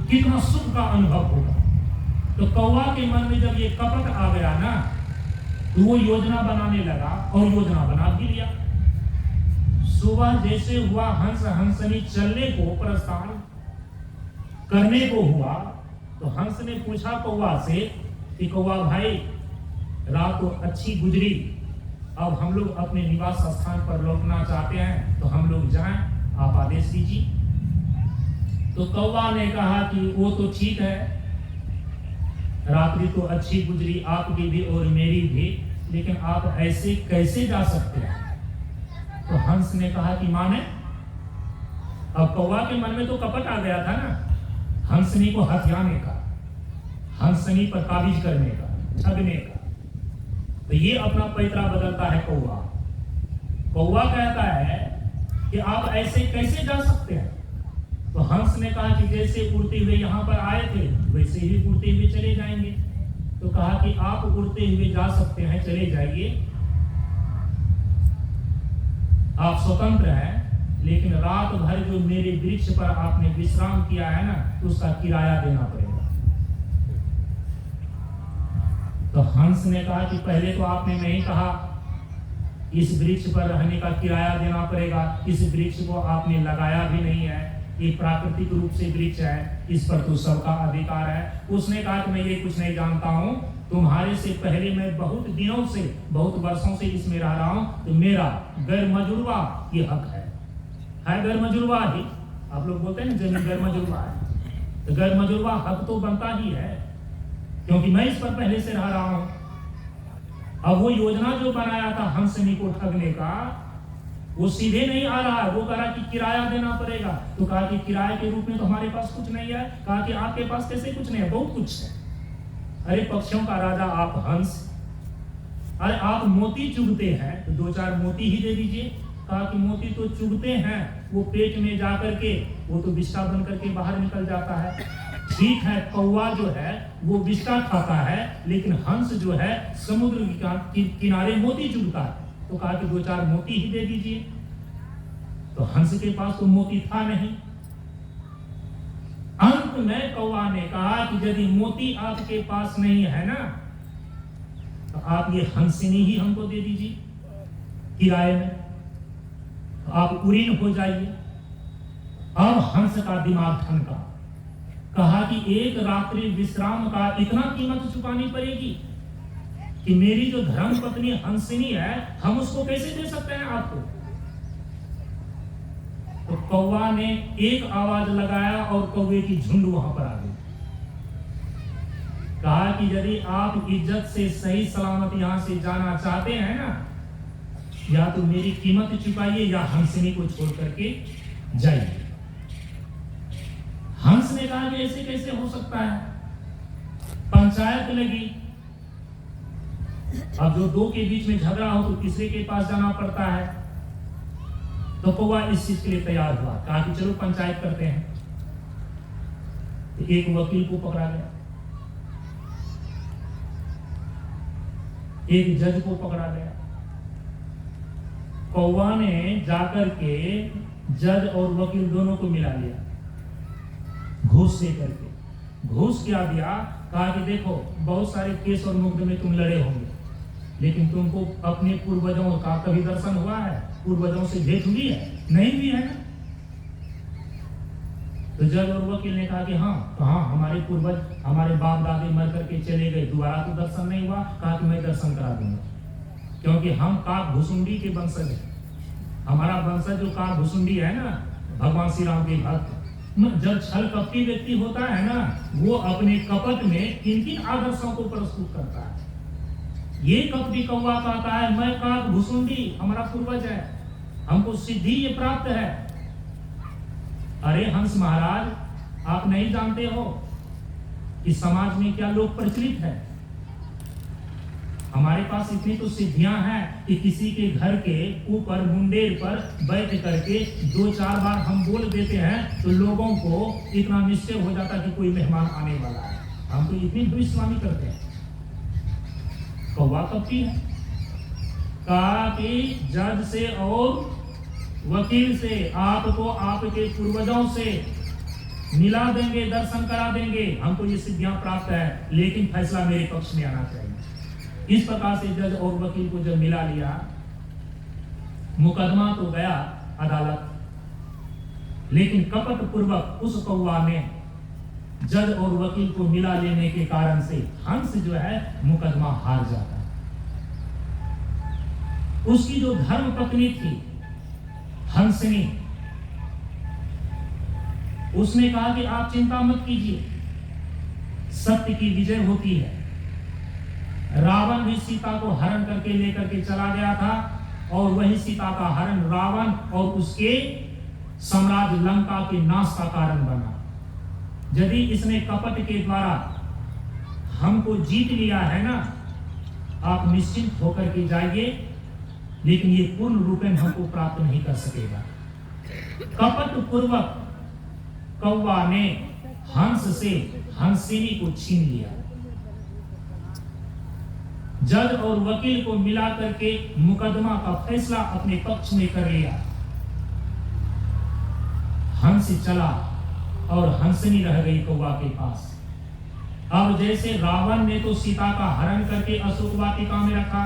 कितना सुख का अनुभव होगा। तो कौवा के मन में जब ये कपट आ गया ना, तो वो योजना बनाने लगा और योजना बना भी लिया। सुबह जैसे हुआ हंस हंसनी चलने को प्रस्थान करने को हुआ, तो हंस ने पूछा कौवा से कि कौवा भाई, रात तो अच्छी गुजरी, अब हम लोग अपने निवास स्थान पर लौटना चाहते हैं, तो हम लोग जाएं, आप आदेश दीजिए। तो कौवा ने कहा कि वो तो ठीक है, रात्रि तो अच्छी गुजरी आपकी भी और मेरी भी, लेकिन आप ऐसे कैसे जा सकते हैं? तो हंस ने कहा कि माने, अब कौवा के मन में तो कपट आ गया था ना, हंसनी को हथियाने का, हंसनी पर काबिज करने का, ठगने का। तो ये अपना पैतरा बदलता है कौवा। कौवा कहता है कि आप ऐसे कैसे जा सकते हैं? तो हंस ने कहा कि जैसे उड़ते हुए यहाँ पर आए थे वैसे ही उड़ते हुए चले जाएंगे। तो कहा कि आप उड़ते हुए जा सकते हैं, चले जाइए, आप स्वतंत्र हैं, लेकिन रात भर जो मेरे वृक्ष पर आपने विश्राम किया है ना, तो उसका किराया देना पड़ेगा। तो हंस ने कहा कि पहले तो आपने नहीं कहा इस वृक्ष पर रहने का किराया देना पड़ेगा, इस वृक्ष को आपने लगाया भी नहीं है, ये प्राकृतिक रूप से वृक्ष है, इस पर तो सबका अधिकार है। उसने कहा कि मैं ये कुछ नहीं जानता हूँ, तुम्हारे से पहले मैं बहुत दिनों से, बहुत वर्षों से इसमें रह रहा हूँ, तो मेरा गैर मजुरवा ये हक है गैर मजुरवा ही। आप लोग बोलते हैं ना जमीन गैर मजुरवा है, तो गैर मजुरवा हक तो बनता ही है, क्योंकि मैं इस पर पहले से रह रहा हूँ। अब वो योजना जो बनाया था हंसनी को ठगने का, वो सीधे नहीं आ रहा है, वो कह रहा कि किराया देना पड़ेगा। तो कहा कि किराए के रूप में तो हमारे पास कुछ नहीं है। कहा कि आपके पास कैसे कुछ नहीं है, बहुत कुछ है। अरे पक्षियों का राजा आप हंस, अरे आप मोती चुगते हैं तो 2-4 मोती ही दे दीजिए। कहा कि मोती तो चुगते हैं, वो पेट में जा करके वो तो विष्ठा बन करके बाहर निकल जाता है। ठीक है, कौवा जो है वो विष्ठा खाता है, लेकिन हंस जो है समुद्र के किनारे मोती चुगता है। तो कहा कि 2-4 मोती ही दे दीजिए। तो हंस के पास तो मोती था नहीं। अंत में कौवा ने कहा कि यदि मोती आपके पास नहीं है ना, तो आप ये हंसिनी ही हमको दे दीजिए किराए में, तो आप उड़ीन हो जाइए। अब हंस का दिमाग ठनका, कहा कि एक रात्रि विश्राम का इतना कीमत चुकानी पड़ेगी कि मेरी जो धर्म पत्नी हंसिनी है, हम उसको कैसे दे सकते हैं आपको। तो कौवा ने एक आवाज लगाया और कौवे की झुंड वहां पर आ गई। कहा कि यदि आप इज्जत से सही सलामत यहां से जाना चाहते हैं ना, या तो मेरी कीमत चुकाइए या हंसिनी को छोड़ करके जाइए। हंस ने कहा कि ऐसे कैसे हो सकता है, पंचायत लगी। अब जो दो के बीच में झगड़ा हो तो तीसरे के पास जाना पड़ता है। तो कौवा इस चीज के लिए तैयार हुआ, कहा कि चलो पंचायत करते हैं। तो एक वकील को पकड़ा गया, एक जज को पकड़ा गया। कौवा ने जाकर के जज और वकील दोनों को मिला लिया, घूस दे करके। घूस क्या दिया, कहा कि देखो बहुत सारे केस और मुकदमे तुम लड़े होंगे, लेकिन तुमको अपने पूर्वजों का कभी दर्शन हुआ है, पूर्वजों से भेंट हुई है, नहीं हुई है ना। तो जज और वकील ने कहा कि हाँ, कहाँ हमारे पूर्वज, हमारे बाप दादे मर करके चले गए, दोबारा तो दर्शन नहीं हुआ। कहा कि मैं दर्शन करा दूंगा, क्योंकि हम काक भुसुंडी के वंशज हैं। हमारा वंशज जो काक भुसुंडी है ना, भगवान श्री राम के भक्त। जब छल कपटी व्यक्ति होता है ना, वो अपने कपट में किन किन आदर्शों को प्रस्तुत करता है। ये कपटी कौवा कहता है मैं काक भुसुंडी, हमारा पूर्वज है, हमको सिद्धि ये प्राप्त है। अरे हंस महाराज, आप नहीं जानते हो कि समाज में क्या लोग प्रचलित है। हमारे पास इतनी तो सिद्धियां हैं कि किसी के घर के ऊपर मुंडेर पर बैठ करके 2-4 बार हम बोल देते हैं तो लोगों को इतना निश्चय हो जाता कि कोई मेहमान आने वाला है। हम तो इतनी भविष्यवाणी करते हैं। कौवा कपटी है, कहा कि जज से और वकील से आपको आपके पूर्वजों से मिला देंगे, दर्शन करा देंगे, हमको ये सिद्धियां प्राप्त है, लेकिन फैसला मेरे पक्ष में आना चाहिए। इस प्रकार से जज और वकील को जब मिला लिया, मुकदमा तो गया अदालत, लेकिन कपट पूर्वक उस कौवा ने जज और वकील को मिला लेने के कारण से हंस जो है मुकदमा हार जाता है। उसकी जो धर्म पत्नी थी हंसनी, उसने कहा कि आप चिंता मत कीजिए, सत्य की विजय होती है। रावण भी सीता को हरण करके लेकर के चला गया था, और वही सीता का हरण रावण और उसके साम्राज्य लंका के नाश का कारण बना। यदि इसने कपट के द्वारा हमको जीत लिया है ना, आप निश्चिंत होकर के जाइए, लेकिन ये पूर्ण रूपेण हमको प्राप्त नहीं कर सकेगा। कपट पूर्वक कौवा ने हंस से हंसिनी को छीन लिया। जज और वकील को मिला करके मुकदमा का फैसला अपने पक्ष में कर लिया। हंस चला और हंसनी रह गई कौवा के पास। अब जैसे रावण ने तो सीता का हरण करके अशोक वाटिका में रखा,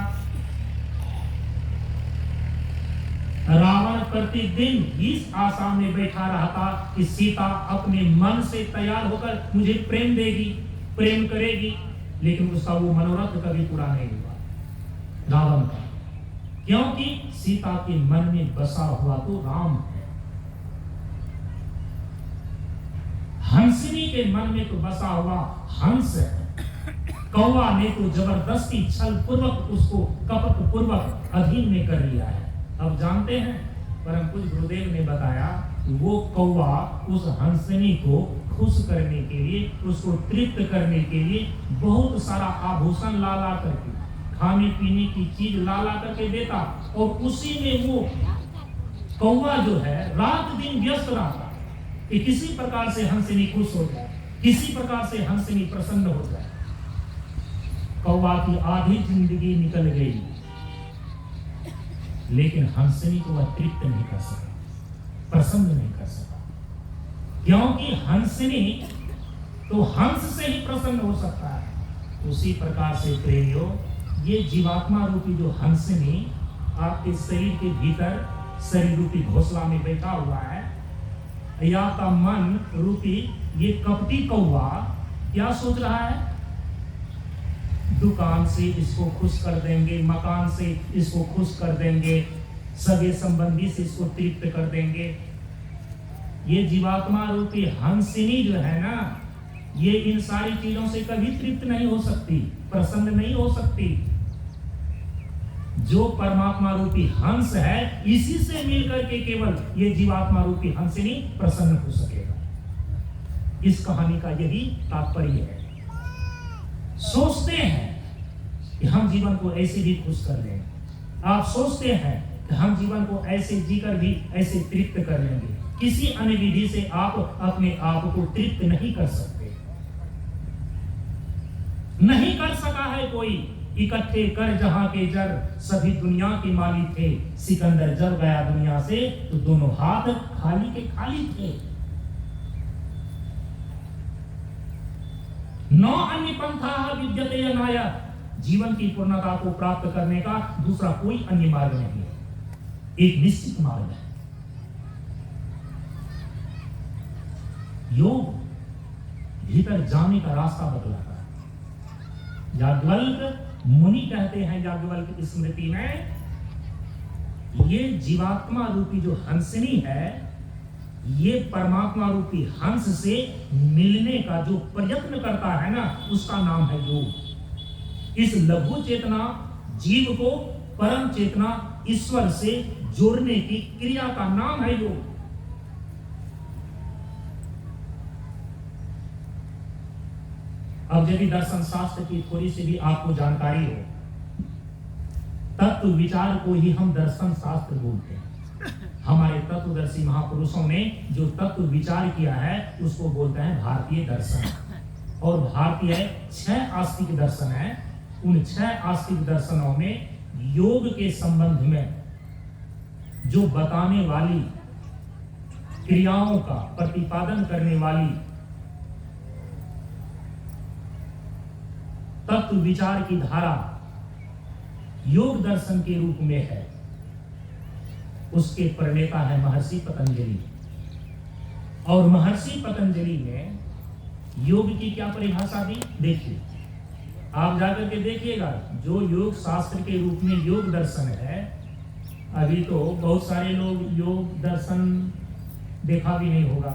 रावण प्रतिदिन इस आशा में बैठा रहा था कि सीता अपने मन से तैयार होकर मुझे प्रेम देगी, प्रेम करेगी, लेकिन उसका वो मनोरथ कभी पूरा नहीं हुआ रावण का, क्योंकि सीता के मन में बसा हुआ तो राम है। हंसनी के मन में तो बसा हुआ हंस है। कौवा ने तो जबरदस्ती छल पूर्वक उसको कपट पूर्वक अधीन में कर लिया है। अब जानते हैं परम पूज्य गुरुदेव ने बताया वो कौवा उस हंसनी को खुश करने के लिए, उसको तृप्त करने के लिए बहुत सारा आभूषण ला ला करके, खाने पीने की चीज ला ला करके देता, और उसी में वो कौवा जो है रात दिन व्यस्त रहता कि किसी प्रकार से हंसनी खुश हो जाए, किसी प्रकार से हंसनी प्रसन्न हो जाए। कौवा की आधी जिंदगी निकल गई, लेकिन हंसनी को वह तृप्त नहीं कर सका, प्रसन्न नहीं कर सका, क्योंकि हंसनी तो हंस से ही प्रसन्न हो सकता है। उसी प्रकार से प्रेमियों, ये जीवात्मा रूपी जो हंसनी आपके शरीर के भीतर शरीर रूपी घोंसला में बैठा हुआ है, या का मन रूपी ये कपटी कौवा क्या सोच रहा है? दुकान से इसको खुश कर देंगे, मकान से इसको खुश कर देंगे, सगे संबंधी से इसको तृप्त कर देंगे। ये जीवात्मा रूपी हंसिनी जो है ना, ये इन सारी चीजों से कभी तृप्त नहीं हो सकती, प्रसन्न नहीं हो सकती। जो परमात्मा रूपी हंस है, इसी से मिलकर के केवल ये जीवात्मा रूपी हंसिनी प्रसन्न हो सकेगा। इस कहानी का यही तात्पर्य है। सोचते हैं कि हम जीवन को ऐसे भी खुश कर लेंगे, आप सोचते हैं कि हम जीवन को ऐसे जीकर भी ऐसे तृप्त कर लेंगे। किसी अन्य विधि से आप अपने आप को तृप्त नहीं कर सकते, नहीं कर सका है कोई। इकट्ठे कर जहां के जर, सभी दुनिया के मालिक थे। सिकंदर जब गया दुनिया से तो दोनों हाथ खाली के खाली थे। नौ अन्य पंथा विद्यते अनाया, जीवन की पूर्णता को प्राप्त करने का दूसरा कोई अन्य मार्ग नहीं है, एक निश्चित मार्ग है। योग भीतर जाने का रास्ता बतलाता है। याज्ञवल्क्य मुनि कहते हैं, याज्ञवल्क्य की स्मृति में, ये जीवात्मा रूपी जो हंसनी है, ये परमात्मा रूपी हंस से मिलने का जो प्रयत्न करता है ना, उसका नाम है योग। इस लघु चेतना जीव को परम चेतना ईश्वर से जोड़ने की क्रिया का नाम है योग। अब यदि दर्शन शास्त्र की थोड़ी सी भी आपको जानकारी हो, तत्व विचार को ही हम दर्शन शास्त्र बोलते हैं। हमारे तत्वदर्शी महापुरुषों ने जो तत्व विचार किया है उसको बोलते हैं भारतीय दर्शन। और भारतीय 6 आस्तिक दर्शन है। उन 6 आस्तिक दर्शनों में योग के संबंध में जो बताने वाली क्रियाओं का प्रतिपादन करने वाली तत्व विचार की धारा योग दर्शन के रूप में है, उसके प्रणेता है महर्षि पतंजलि। और महर्षि पतंजलि ने योग की क्या परिभाषा दी, देखिए, आप जाकर के देखिएगा। जो योग शास्त्र के रूप में योग दर्शन है, अभी तो बहुत सारे लोग योग दर्शन देखा भी नहीं होगा,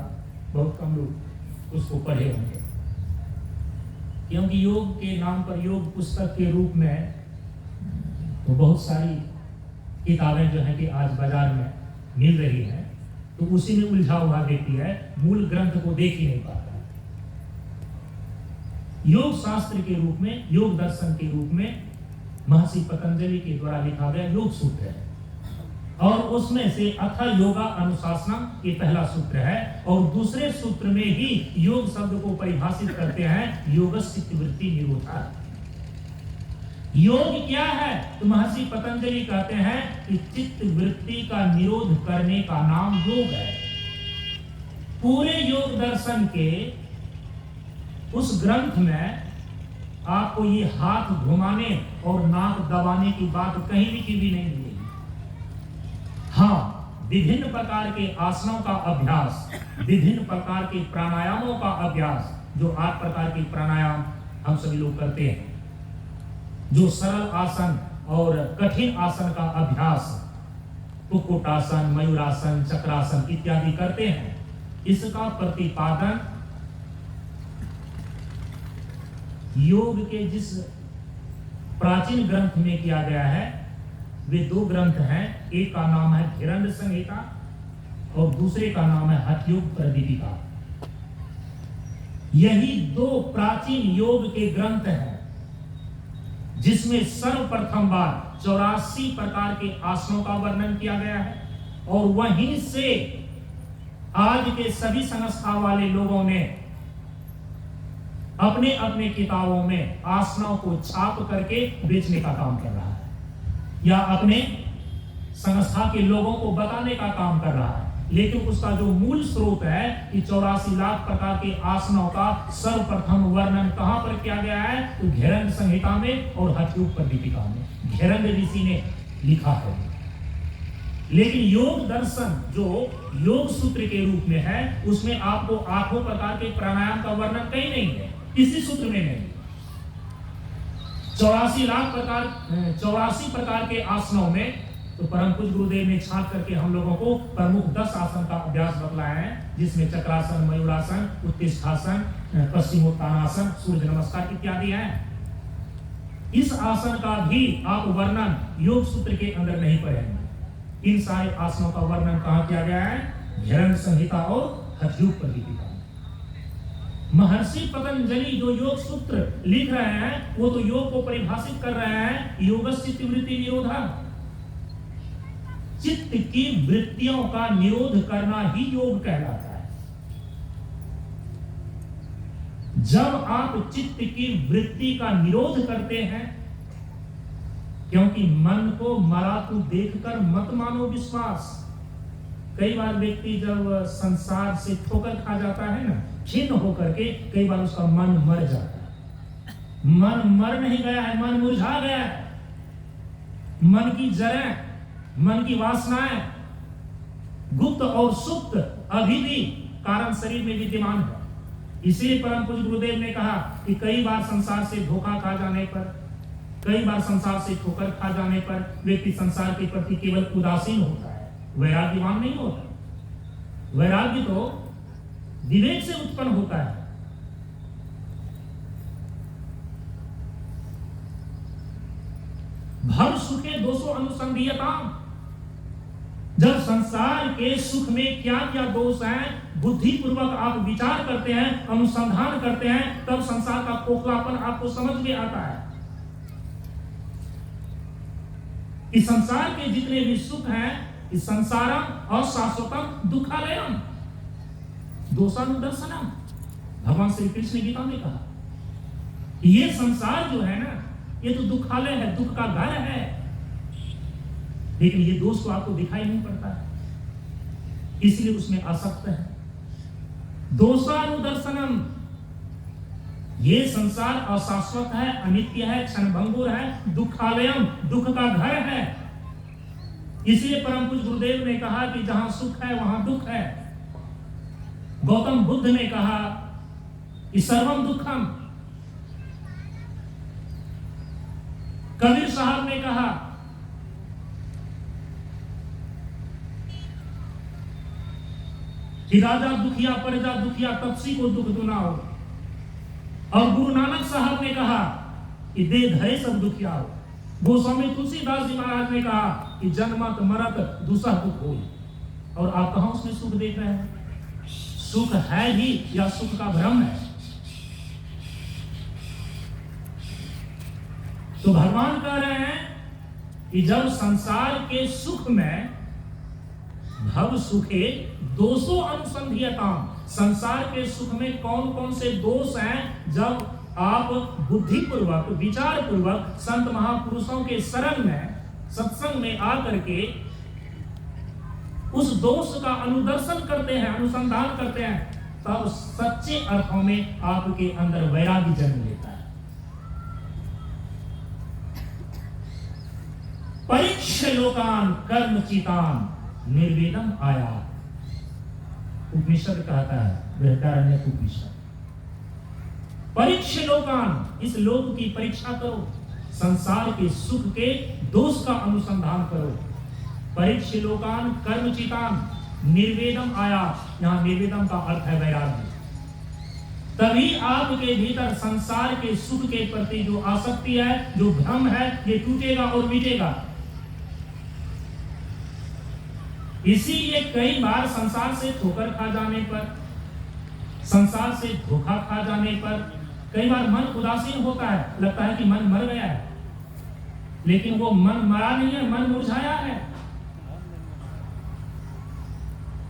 बहुत कम लोग उसको पढ़े होंगे, क्योंकि योग के नाम पर योग पुस्तक के रूप में तो बहुत सारी किताबें जो है कि आज बाजार में मिल रही हैं, तो उसी में उलझा हुआ व्यक्ति है, मूल ग्रंथ को देख ही नहीं पाता है। योग शास्त्र के रूप में, योग दर्शन के रूप में महर्षि पतंजलि के द्वारा लिखा गया योग सूत्र है, और उसमें से अथ योगा अनुशासनम ये पहला सूत्र है, और दूसरे सूत्र में ही योग शब्द को परिभाषित करते हैं योगस्य चित्तवृत्ति निरोधा। योग क्या है? तो महर्षि पतंजलि कहते हैं कि चित्त वृत्ति का निरोध करने का नाम योग है। पूरे योग दर्शन के उस ग्रंथ में आपको ये हाथ घुमाने और नाक दबाने की बात कहीं भी नहीं मिलेगी। हाँ, विभिन्न प्रकार के आसनों का अभ्यास, विभिन्न प्रकार के प्राणायामों का अभ्यास, जो 8 प्रकार के प्राणायाम हम सभी लोग करते हैं, जो सरल आसन और कठिन आसन का अभ्यास, कुक्कुटासन, मयूरासन, चक्रासन इत्यादि करते हैं, इसका प्रतिपादन योग के जिस प्राचीन ग्रंथ में किया गया है, वे 2 ग्रंथ हैं। एक का नाम है हिरण्य संहिता और दूसरे का नाम है हठयोग प्रदीपिका। यही 2 प्राचीन योग के ग्रंथ हैं जिसमें सर्वप्रथम बार 84 प्रकार के आसनों का वर्णन किया गया है, और वहीं से आज के सभी संस्था वाले लोगों ने अपने अपने किताबों में आसनों को छाप करके बेचने का काम कर रहा है, या अपने संस्था के लोगों को बताने का काम कर रहा है। लेकिन उसका जो मूल स्रोत है कि 84 लाख प्रकार के आसनों का सर्वप्रथम वर्णन कहां पर किया गया है? तो घैरण्य संहिता में और हठयोग प्रदीपिका में घैरण्य ऋषि ने लिखा है। लेकिन योग दर्शन जो योग सूत्र के रूप में है, उसमें आपको 8 प्रकार के प्राणायाम का वर्णन कहीं नहीं है, किसी सूत्र में नहीं। 84 प्रकार के आसनों में तो परम पूज्य गुरुदेव ने छांट करके हम लोगों को प्रमुख 10 आसन का अभ्यास बतलाया है, जिसमें चक्रासन, मयूरासन, उत्तिष्ठासन, पश्चिमोत्तानासन, सूर्य नमस्कार इत्यादि हैं। इस आसन का भी आप वर्णन योग सूत्र के अंदर नहीं पढ़ेंगे। इन सारे आसनों का वर्णन कहां किया गया है? हिरण्य संहिता और हठयोग प्रदीपिका। महर्षि पतंजलि जो योग सूत्र लिख रहे हैं, वो तो योग को परिभाषित कर रहे हैं, योगस्य वृत्ति निरोधा। चित्त की वृत्तियों का निरोध करना ही योग कहलाता है। जब आप चित्त की वृत्ति का निरोध करते हैं, क्योंकि मन को मरातु देखकर मत मानो विश्वास। कई बार व्यक्ति जब संसार से ठोकर खा जाता है ना, खिन्न होकर के, कई बार उसका मन मर जाता है। मन मर नहीं गया है, मन मुरझा गया है। मन की जड़ें, मन की वासनाएं गुप्त और सुप्त अभी भी कारण शरीर में विद्यमान है। इसीलिए परम पूज्य गुरुदेव ने कहा कि कई बार संसार से धोखा खा जाने पर, कई बार संसार से ठोकर खा जाने पर व्यक्ति संसार के प्रति केवल उदासीन होता है, वैराग्यवान नहीं होता। वैराग्य तो विवेक से उत्पन्न होता है। भव सुखे दोषो अनुसंधीयताम। जब संसार के सुख में क्या क्या दोष हैं, बुद्धि पूर्वक आप विचार करते हैं, अनुसंधान करते हैं, तब संसार का खोखलापन आपको समझ में आता है कि संसार के जितने भी सुख हैं, इस संसारम अशाश्वतम दुखालयम दोषानुदर्शनम। भगवान श्री कृष्ण गीता में कहा ये संसार जो है ना, ये तो दुखालय है, दुख का घर है। लेकिन ये दोष तो आपको दिखाई नहीं पड़ता है, इसलिए उसमें आसक्त है। दोषानुदर्शनम, ये संसार अशाश्वत है, अनित्य है, क्षणभंगुर है, दुखालयम, दुख का घर है। इसलिए परम पूज्य गुरुदेव ने कहा कि जहां सुख है वहां दुख है। गौतम बुद्ध ने कहा कि सर्वम दुखम। कबीर साहब ने कहा कि राजा दुखिया, प्रजा दुखिया, तपसी को दुख दुना हो। और गुरु नानक साहब ने कहा कि दे धरे सब दुखिया हो। गोस्वामी तुलसीदास जी महाराज ने कहा कि जन्मत मरत दूसरा दुख हो। और आप कहां उसमें सुख देख रहे हैं? सुख है ही या सुख का भ्रम है? तो भगवान कह रहे हैं कि जब संसार के सुख में भव सुखे दोषो अनुसंधीयताम, संसार के सुख में कौन कौन से दोष हैं, जब आप बुद्धि पूर्वक, विचार पूर्वक संत महापुरुषों के शरण में, सत्संग में आकर के उस दोष का अनुदर्शन करते हैं, अनुसंधान करते हैं, तब सच्चे अर्थों में आपके अंदर वैराग्य जन्म लेता है। परीक्ष लोकान कर्मचितान निर्वेदम आया, उपनिषद कहता है, बृहदारण्यक उपनिषद। परीक्ष लोकान, इस लोक की परीक्षा करो, संसार के सुख के दोष का अनुसंधान करो। परीक्ष लोकान कर्मचितान निर्वेदम आया, यहां निर्वेदम का अर्थ है वैराग्य। तभी आपके भीतर संसार के सुख के प्रति जो आसक्ति है, जो भ्रम है, ये टूटेगा और मिटेगा। इसीलिए कई बार संसार से ठोकर खा जाने पर, संसार से धोखा खा जाने पर कई बार मन उदासीन होता है, लगता है कि मन मर गया है, लेकिन वो मन मरा नहीं है, मन मुरझाया है।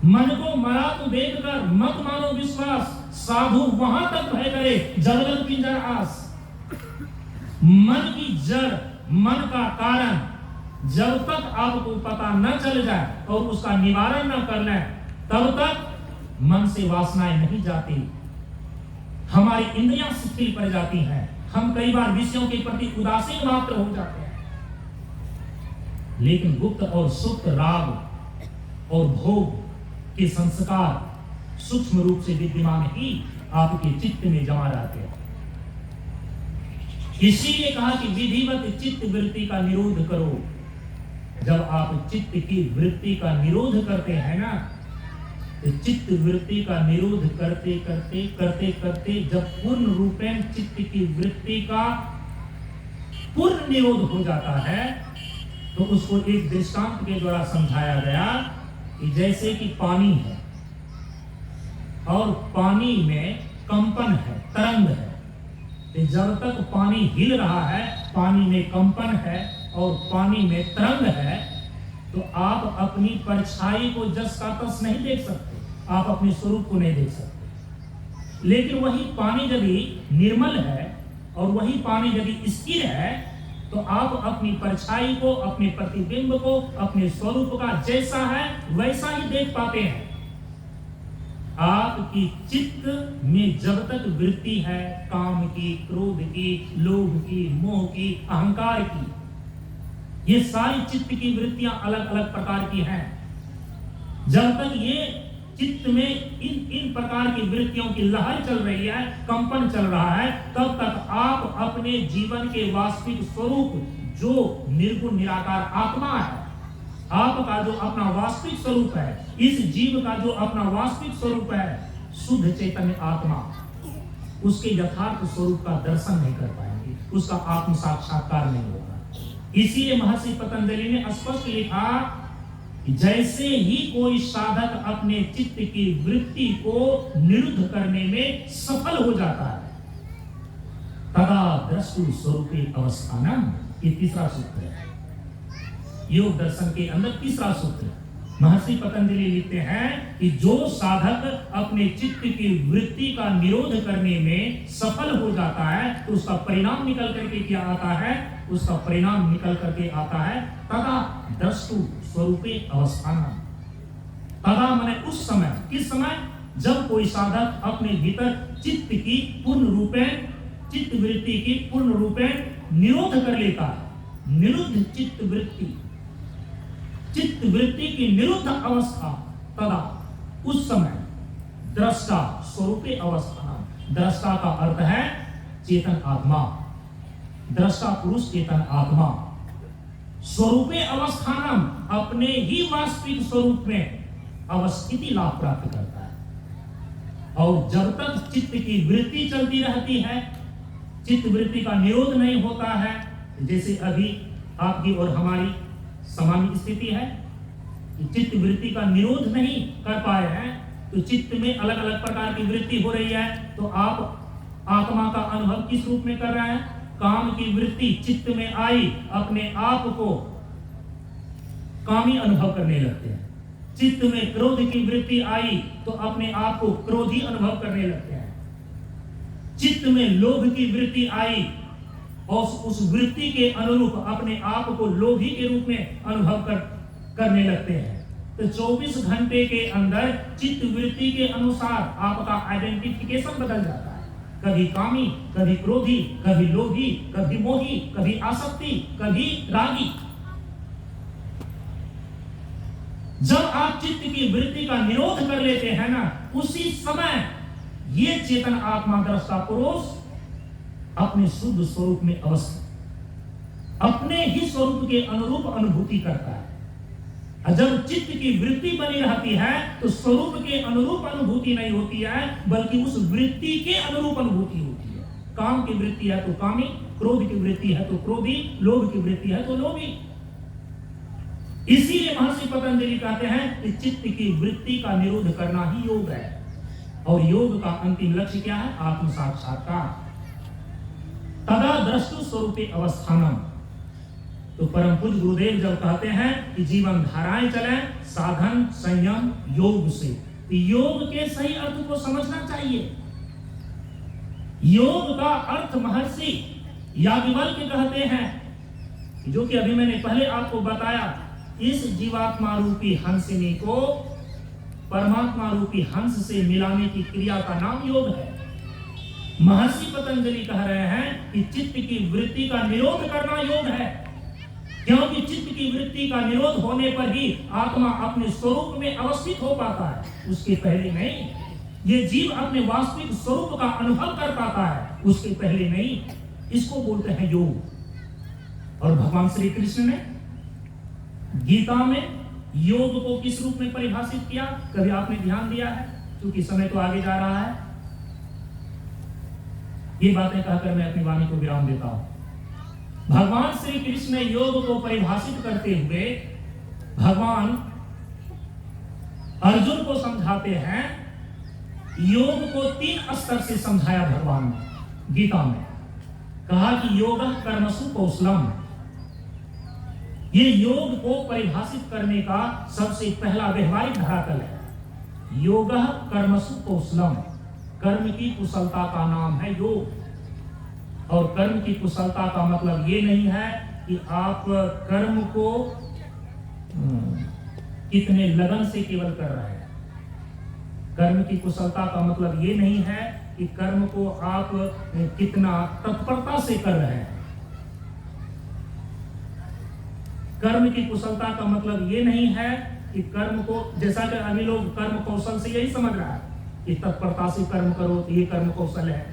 मन को मरा तो देखकर मत मानो विश्वास, साधु वहां तक भय करे जब लग पिंजर आस। मन की जड़, मन का कारण जब तक आपको पता न चल जाए और उसका निवारण न कर ले, तब तक मन से वासनाएं नहीं जाती, हमारी इंद्रियां शिथिल पड़ जाती हैं, हम कई बार विषयों के प्रति उदासीन मात्र हो जाते हैं। लेकिन गुप्त और सुप्त राग और भोग के संस्कार सूक्ष्म रूप से विद्यमान ही आपके चित्त में जमा रहते हैं। इसीलिए कहा कि विधिवत चित्त वृत्ति का निरोध करो। जब आप चित्त की वृत्ति का निरोध करते हैं ना, तो चित्त वृत्ति का निरोध करते करते जब पूर्ण रूपेण चित्त की वृत्ति का पूर्ण निरोध हो जाता है, तो उसको एक दृष्टांत के द्वारा समझाया गया कि जैसे कि पानी है और पानी में कंपन है, तरंग है, तो जब तक पानी हिल रहा है, पानी में कंपन है और पानी में तरंग है, तो आप अपनी परछाई को जस का तस नहीं देख सकते, आप अपने स्वरूप को नहीं देख सकते। लेकिन वही पानी यदि निर्मल है और वही पानी यदि स्थिर है, तो आप अपनी परछाई को, अपने प्रतिबिंब को, अपने स्वरूप का जैसा है वैसा ही देख पाते हैं। आपकी चित्त में जब तक वृत्ति है काम की, क्रोध की, लोभ की, मोह की, अहंकार की, ये सारी चित्त की वृत्तियां अलग अलग प्रकार की हैं। जब तक ये चित्त में इन प्रकार की वृत्तियों की लहर चल रही है, कंपन चल रहा है, तब तक आप अपने जीवन के वास्तविक स्वरूप, जो निर्गुण निराकार आत्मा है, आपका जो अपना वास्तविक स्वरूप है, इस जीव का जो अपना वास्तविक स्वरूप है, शुद्ध चैतन्य आत्मा, उसके यथार्थ स्वरूप का दर्शन नहीं कर पाएंगे, उसका आत्म साक्षात्कार नहीं होगा। इसीलिए महर्षि पतंजलि ने स्पष्ट लिखा कि जैसे ही कोई साधक अपने चित्त की वृत्ति को निरुद्ध करने में सफल हो जाता है, तदा द्रष्टु स्वरूपे अवस्थानम, ये तीसरा सूत्र है योग दर्शन के अंदर, तीसरा सूत्र। महर्षि पतंजलि लिखते हैं कि जो साधक अपने चित्त की वृत्ति का निरोध करने में सफल हो जाता है, तो उसका परिणाम निकल करके क्या आता है, उसका परिणाम निकल करके आता है तदा द्रष्टु स्वरूपे अवस्थान। तदा माने उस समय, किस समय, जब कोई साधक अपने भीतर चित्त की पूर्ण रूपेण, चित्त वृत्ति की पूर्ण रूपेण निरोध कर लेता है। निरुद्ध चित्त वृत्ति, चित्त वृत्ति की निरुद्ध अवस्था, तदा उस समय दृष्टा स्वरूपे अवस्थान। दृष्टा का अर्थ है चेतन आत्मा, दृष्टा पुरुष चेतन आत्मा। स्वरूपे अवस्थानम, अपने ही वास्तविक स्वरूप में अवस्थिति लाभ प्राप्त करता है। और जब तक चित्त की वृत्ति चलती रहती है, चित्त वृत्ति का निरोध नहीं होता है, जैसे अभी आपकी और हमारी सामान्य स्थिति है कि चित्त वृत्ति का निरोध नहीं कर पाए हैं, तो चित्त में अलग अलग प्रकार की वृत्ति हो रही है, तो आप आत्मा का अनुभव किस रूप में कर रहे हैं? काम की वृत्ति चित्त में आई, अपने आप को कामी अनुभव करने लगते हैं। चित्त में क्रोध की वृत्ति आई, तो अपने आप को क्रोधी अनुभव करने लगते हैं। चित्त में लोभ की वृत्ति आई और उस वृत्ति के अनुरूप अपने आप को लोभी के रूप में अनुभव करने लगते हैं, तो 24 घंटे के अंदर चित्त वृत्ति के अनुसार आपका आइडेंटिफिकेशन बदल जाता है। कभी कामी, कभी क्रोधी, कभी लोभी, कभी मोही, कभी आसक्ति, कभी रागी। जब आप चित्त की वृत्ति का निरोध कर लेते हैं ना, उसी समय ये चेतन आत्मा दृष्टा पुरुष अपने शुद्ध स्वरूप में अवस्थित, अपने ही स्वरूप के अनुरूप अनुभूति करता है। जब चित्त की वृत्ति बनी रहती है तो स्वरूप के अनुरूप अनुभूति नहीं होती है, बल्कि उस वृत्ति के अनुरूप अनुभूति होती है। काम की वृत्ति है तो कामी, क्रोध की वृत्ति है तो क्रोधी, लोभ की वृत्ति है तो लोभी। इसीलिए महर्षि पतंजलि कहते हैं कि चित्त की वृत्ति का निरोध करना ही योग है, और योग का अंतिम लक्ष्य क्या है? आत्म साक्षात्कार। तदा द्रष्टु स्वरूपे अवस्थानम। तो परम पूज्य गुरुदेव जब कहते हैं कि जीवन धाराएं चले साधन संयम योग से, तो योग के सही अर्थ को समझना चाहिए। योग का अर्थ महर्षि याज्ञवल्क्य कहते हैं, जो कि अभी मैंने पहले आपको बताया, इस जीवात्मा रूपी हंसिनी को परमात्मा रूपी हंस से मिलाने की क्रिया का नाम योग है। महर्षि पतंजलि कह रहे हैं कि चित्त की वृत्ति का निरोध करना योग है, क्योंकि चित्त की वृत्ति का निरोध होने पर ही आत्मा अपने स्वरूप में अवस्थित हो पाता है, उसके पहले नहीं। ये जीव अपने वास्तविक स्वरूप का अनुभव कर पाता है, उसके पहले नहीं। इसको बोलते हैं योग। और भगवान श्री कृष्ण ने गीता में योग को किस रूप में परिभाषित किया, कभी आपने ध्यान दिया है? क्योंकि समय तो आगे जा रहा है, ये बातें कहकर मैं अपनी वाणी को विराम देता हूं। भगवान श्री कृष्ण ने योग को परिभाषित करते हुए भगवान अर्जुन को समझाते हैं। योग को 3 स्तर से समझाया भगवान ने गीता में। कहा कि योग कर्मसु कौशलम। ये योग को परिभाषित करने का सबसे पहला व्यवहारिक धरातल है। योग कर्मसु कौशलम, कर्म की कुशलता का नाम है योग। और कर्म की कुशलता का मतलब ये नहीं है कि आप कर्म को कितने लगन से केवल कर रहे हैं। कर्म की कुशलता का मतलब ये नहीं है कि कर्म को आप कितना तत्परता से कर रहे हैं। कर्म की कुशलता का मतलब ये नहीं है कि कर्म को, जैसा कि अभी लोग कर्म कौशल से यही समझ रहा है कि तत्परता से कर्म करो तो ये कर्म कौशल है,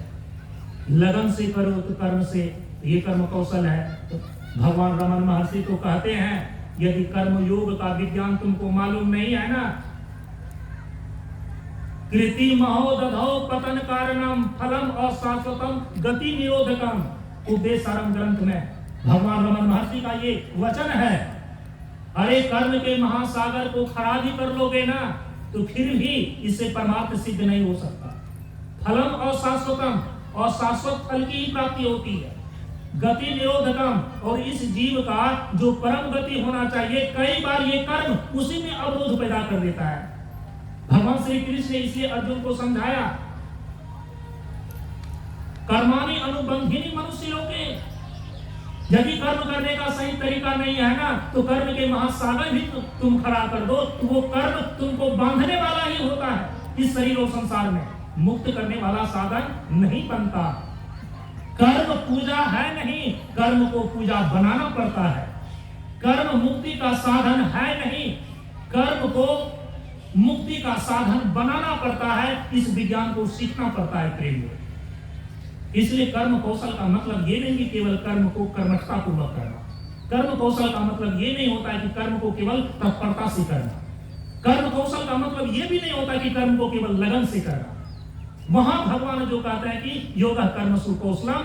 लगन से करो तो कर्म से ये कर्म कौशल है। तो भगवान रमन महर्षि तो कहते हैं, यदि कर्म योग का विज्ञान तुमको मालूम नहीं है ना, कृति महोदधौ पतन कारणम फलम अशाश्वतम गति निरोधकम, उपदेशारम ग्रंथ में भगवान रमन महर्षि का ये वचन है। अरे कर्म के महासागर को खराब ही कर लोगे ना, तो फिर भी इससे परमार्थ सिद्ध नहीं हो सकता। फलम अशाश्वतम, और शाश्वत फल की ही प्राप्ति होती है। गति निरोधकम, और इस जीव का जो परम गति होना चाहिए, कई बार ये कर्म उसी में अवरोध पैदा कर देता है। भगवान श्री कृष्ण ने इसलिए अर्जुन को समझाया, कर्माणि अनुबंधिनी मनुष्य लोके। यदि कर्म करने का सही तरीका नहीं है ना, तो कर्म के महासागर भी तुम खड़ा कर दो, तो वो कर्म तुमको बांधने वाला ही होता है इस शरीर और संसार में, मुक्त करने वाला साधन नहीं बनता। कर्म पूजा है नहीं, कर्म को पूजा बनाना पड़ता है। कर्म मुक्ति का साधन है नहीं, कर्म को मुक्ति का साधन बनाना पड़ता है। इस विज्ञान को सीखना पड़ता है प्रेम में। इसलिए कर्म कौशल का मतलब ये नहीं कि केवल कर्म को कर्मठता पूर्वक करना। कर्म कौशल का मतलब ये नहीं होता है कि कर्म को केवल तत्परता से करना। कर्म कौशल का मतलब ये भी नहीं होता कि कर्म को केवल लगन से करना। वहां भगवान जो कहते हैं कि योग कर्मसु कौशलम,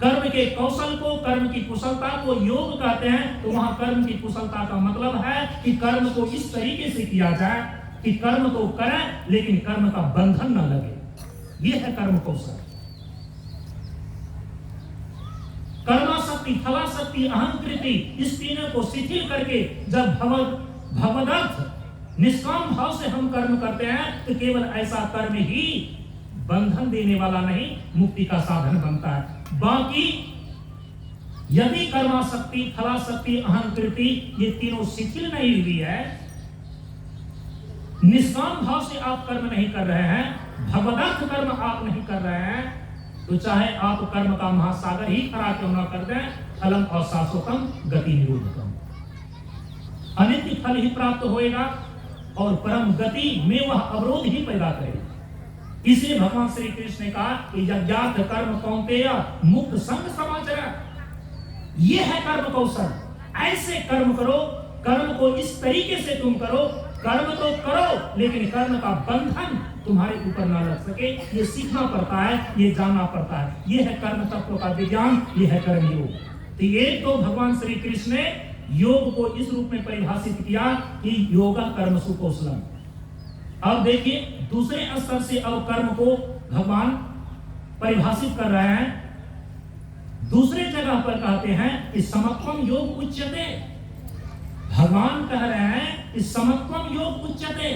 कर्म के कौशल को, कर्म की कुशलता को योग कहते हैं। तो वहां कर्म की कुशलता का मतलब है कि कर्म को इस तरीके से किया जाए कि कर्म तो करें लेकिन कर्म का बंधन न लगे। यह है कर्म कौशल। कर्माशक्ति, फलाशक्ति, अहंकृति, इस तीनों को शिथिल करके जब भगवदर्थ निष्काम भाव से हम कर्म करते हैं, तो केवल ऐसा कर्म ही बंधन देने वाला नहीं, मुक्ति का साधन बनता है। बाकी यदि कर्माशक्ति, फलाशक्ति, अहंकृति ये तीनों शिथिल नहीं हुई है, निष्काम भाव से आप कर्म नहीं कर रहे हैं, भगवदर्थ कर्म आप नहीं कर रहे हैं, तो चाहे आप कर्म का महासागर ही खड़ा क्यों ना कर दें, फलम और शाश्वतम गति निरोधकम, अनित्य फल ही प्राप्त होएगा और परम गति में वह अवरोध ही पैदा करेगा। इसलिए भगवान श्री कृष्ण ने कहा कि यज्ञार्थ कर्म कौन्तेय मुक्त संग समाचर, ये है कर्म कौशल। ऐसे कर्म करो, कर्म को इस तरीके से तुम करो, कर्म तो करो लेकिन कर्म का बंधन तुम्हारे ऊपर ना लग सके, ये सीखना पड़ता है, ये जानना पड़ता है। ये है कर्म तत्व का विज्ञान, ये है कर्म योग। तो ये तो भगवान श्री कृष्ण ने योग को इस रूप में परिभाषित किया कि योगा कर्मसु कौशलम। अब देखिए दूसरे स्तर से अब कर्म को भगवान परिभाषित कर रहे हैं। दूसरे जगह पर कहते हैं कि समत्वम योग उच्यते। भगवान कह रहे हैं कि समत्वम योग उच्यते,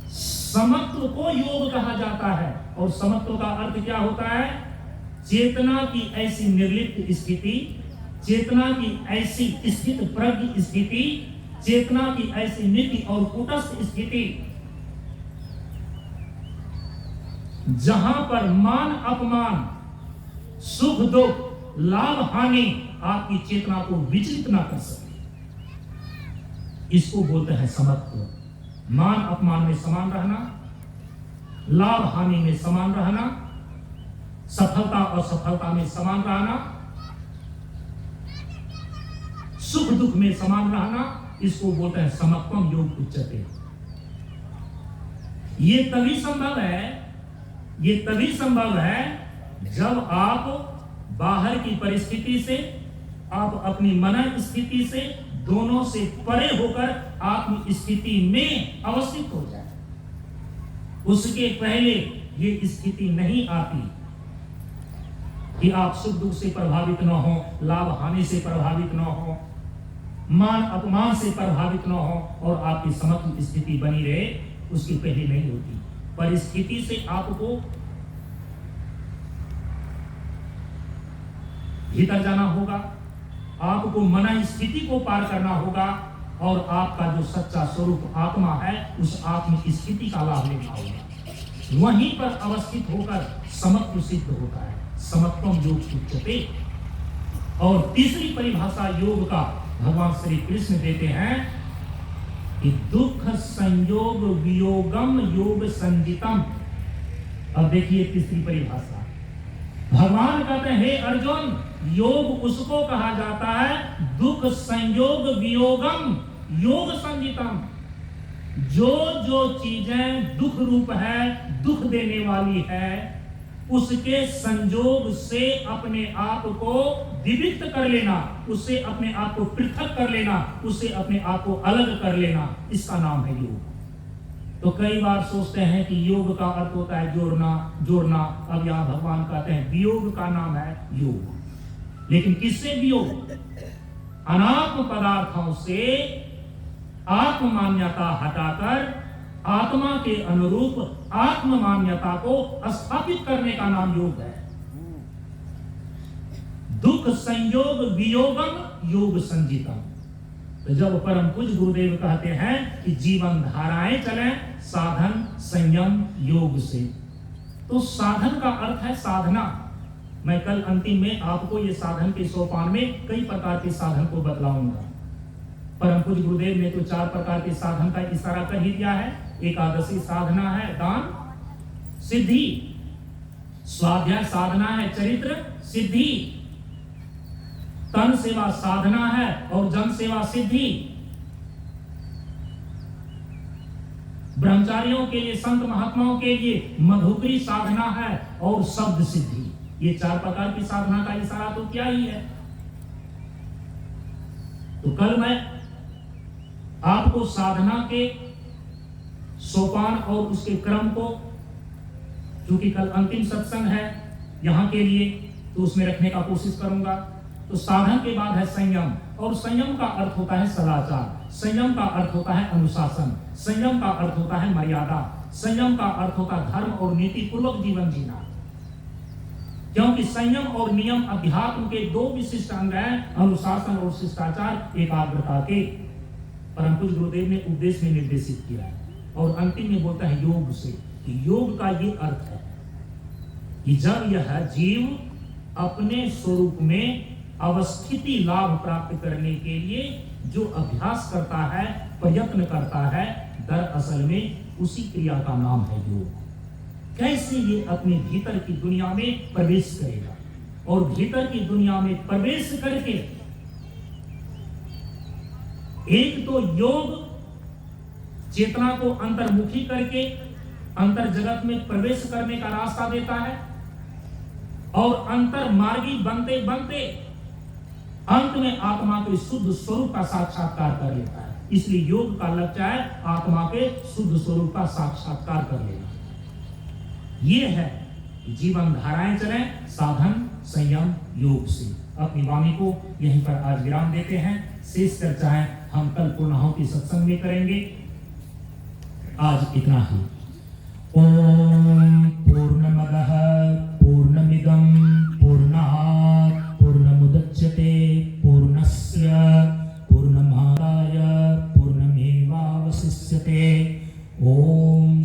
समत्व को योग कहा जाता है। और समत्व का अर्थ क्या होता है? चेतना की ऐसी निर्लिप्त स्थिति, चेतना की ऐसी स्थित प्रज्ञ स्थिति, चेतना की ऐसी नीति और कूटस्थ स्थिति जहां पर मान अपमान, सुख दुख, लाभ हानि आपकी चेतना को विचलित ना कर सके, इसको बोलते हैं समत्व। मान अपमान में समान रहना, लाभ हानि में समान रहना, सफलता और असफलता में समान रहना, सुख दुख में समान रहना, इसको बोलते हैं समत्वम योग उच्यते। ये तभी संभव है, ये तभी संभव है जब आप बाहर की परिस्थिति से, आप अपनी मन स्थिति से, दोनों से परे होकर आत्म स्थिति में अवस्थित हो जाए। उसके पहले ये स्थिति नहीं आती कि आप सुख दुख से प्रभावित न हो, लाभ हानि से प्रभावित न हो, मान अपमान से प्रभावित न हो और आपकी समत्व स्थिति बनी रहे, उसकी पहले नहीं होती। परिस्थिति से आपको भीतर जाना होगा, आपको मन स्थिति को पार करना होगा और आपका जो सच्चा स्वरूप आत्मा है उस आत्म स्थिति का लाभ लेना होगा। वहीं पर अवस्थित होकर समत्व सिद्ध होता है, समत्वम योग उच्यते। और तीसरी परिभाषा योग का भगवान श्री कृष्ण देते हैं कि दुख संयोग वियोगम योग संजितम। अब देखिए तीसरी परिभाषा, भगवान कहते हैं हे अर्जुन, योग उसको कहा जाता है दुख संयोग वियोगम योग संजितम। जो जो चीजें दुख रूप है, दुख देने वाली है, उसके संयोग से अपने आप को विविक्त कर लेना, उससे अपने आप को पृथक कर लेना, उससे अपने आप को अलग कर लेना, इसका नाम है योग। तो कई बार सोचते हैं कि योग का अर्थ होता है जोड़ना जोड़ना। अब यहाँ भगवान कहते हैं वियोग का नाम है योग। लेकिन किससे वियोग? अनात्म पदार्थों से आत्म मान्यता हटाकर आत्मा के अनुरूप आत्म मान्यता को स्थापित करने का नाम योग है। दुख संयोग वियोगम योग संजितम। तो जब परम पूज्य गुरुदेव कहते हैं कि जीवन धाराएं चलें साधन संयम योग से, तो साधन का अर्थ है साधना। मैं कल अंतिम में आपको ये साधन के सोपान में कई प्रकार के साधन को बतलाऊंगा। परम पूज्य गुरुदेव ने तो 4 प्रकार के साधन का इशारा कर ही दिया है। एकादशी साधना है दान सिद्धि, स्वाध्याय साधना है चरित्र सिद्धि, तन सेवा साधना है और जन सेवा सिद्धि, ब्रह्मचारियों के लिए संत महात्माओं के लिए मधुकरी साधना है और शब्द सिद्धि। ये 4 प्रकार की साधना का इशारा तो क्या ही है। तो कल मैं आपको साधना के सोपान और उसके क्रम को, क्योंकि कल अंतिम सत्संग है यहां के लिए, तो उसमें रखने का कोशिश करूंगा। तो साधन के बाद है संयम, और संयम का अर्थ होता है सदाचार, संयम का अर्थ होता है अनुशासन, संयम का अर्थ होता है मर्यादा, संयम का अर्थ होता धर्म और नीति पूर्वक जीवन जीना, क्योंकि संयम और नियम अध्यात्म के दो विशिष्ट अंग हैं, अनुशासन और शिष्टाचार एकाग्रता के। परम पूज्य गुरुदेव ने उपदेश में निर्देशित किया है और अंतिम में बोलता है योग से। योग का ये अर्थ है कि जब यह जीव अपने स्वरूप में अवस्थिति लाभ प्राप्त करने के लिए जो अभ्यास करता है, प्रयत्न करता है, दरअसल में उसी क्रिया का नाम है योग। कैसे ये अपने भीतर की दुनिया में प्रवेश करेगा और भीतर की दुनिया में प्रवेश करके एक तो योग चेतना को अंतर्मुखी करके अंतर जगत में प्रवेश करने का रास्ता देता है और अंतर मार्गी बनते बनते अंत में आत्मा के शुद्ध स्वरूप का साक्षात्कार कर लेता है। इसलिए योग का लक्ष्य है आत्मा के शुद्ध स्वरूप का साक्षात्कार कर लेना। ये है जीवन धाराएं चले साधन संयम योग से। अपनी वाणी को यहीं पर आज विराम देते हैं। शेष चर्चाएं हम कल पूर्णाहुति सत्संग में करेंगे। आज इतना ही। ओम पूर्णमदः पूर्णमिदं पूर्णात् पूर्णमुदच्यते पूर्णस्य पूर्णमादाय पूर्णमेवावशिष्यते। ओम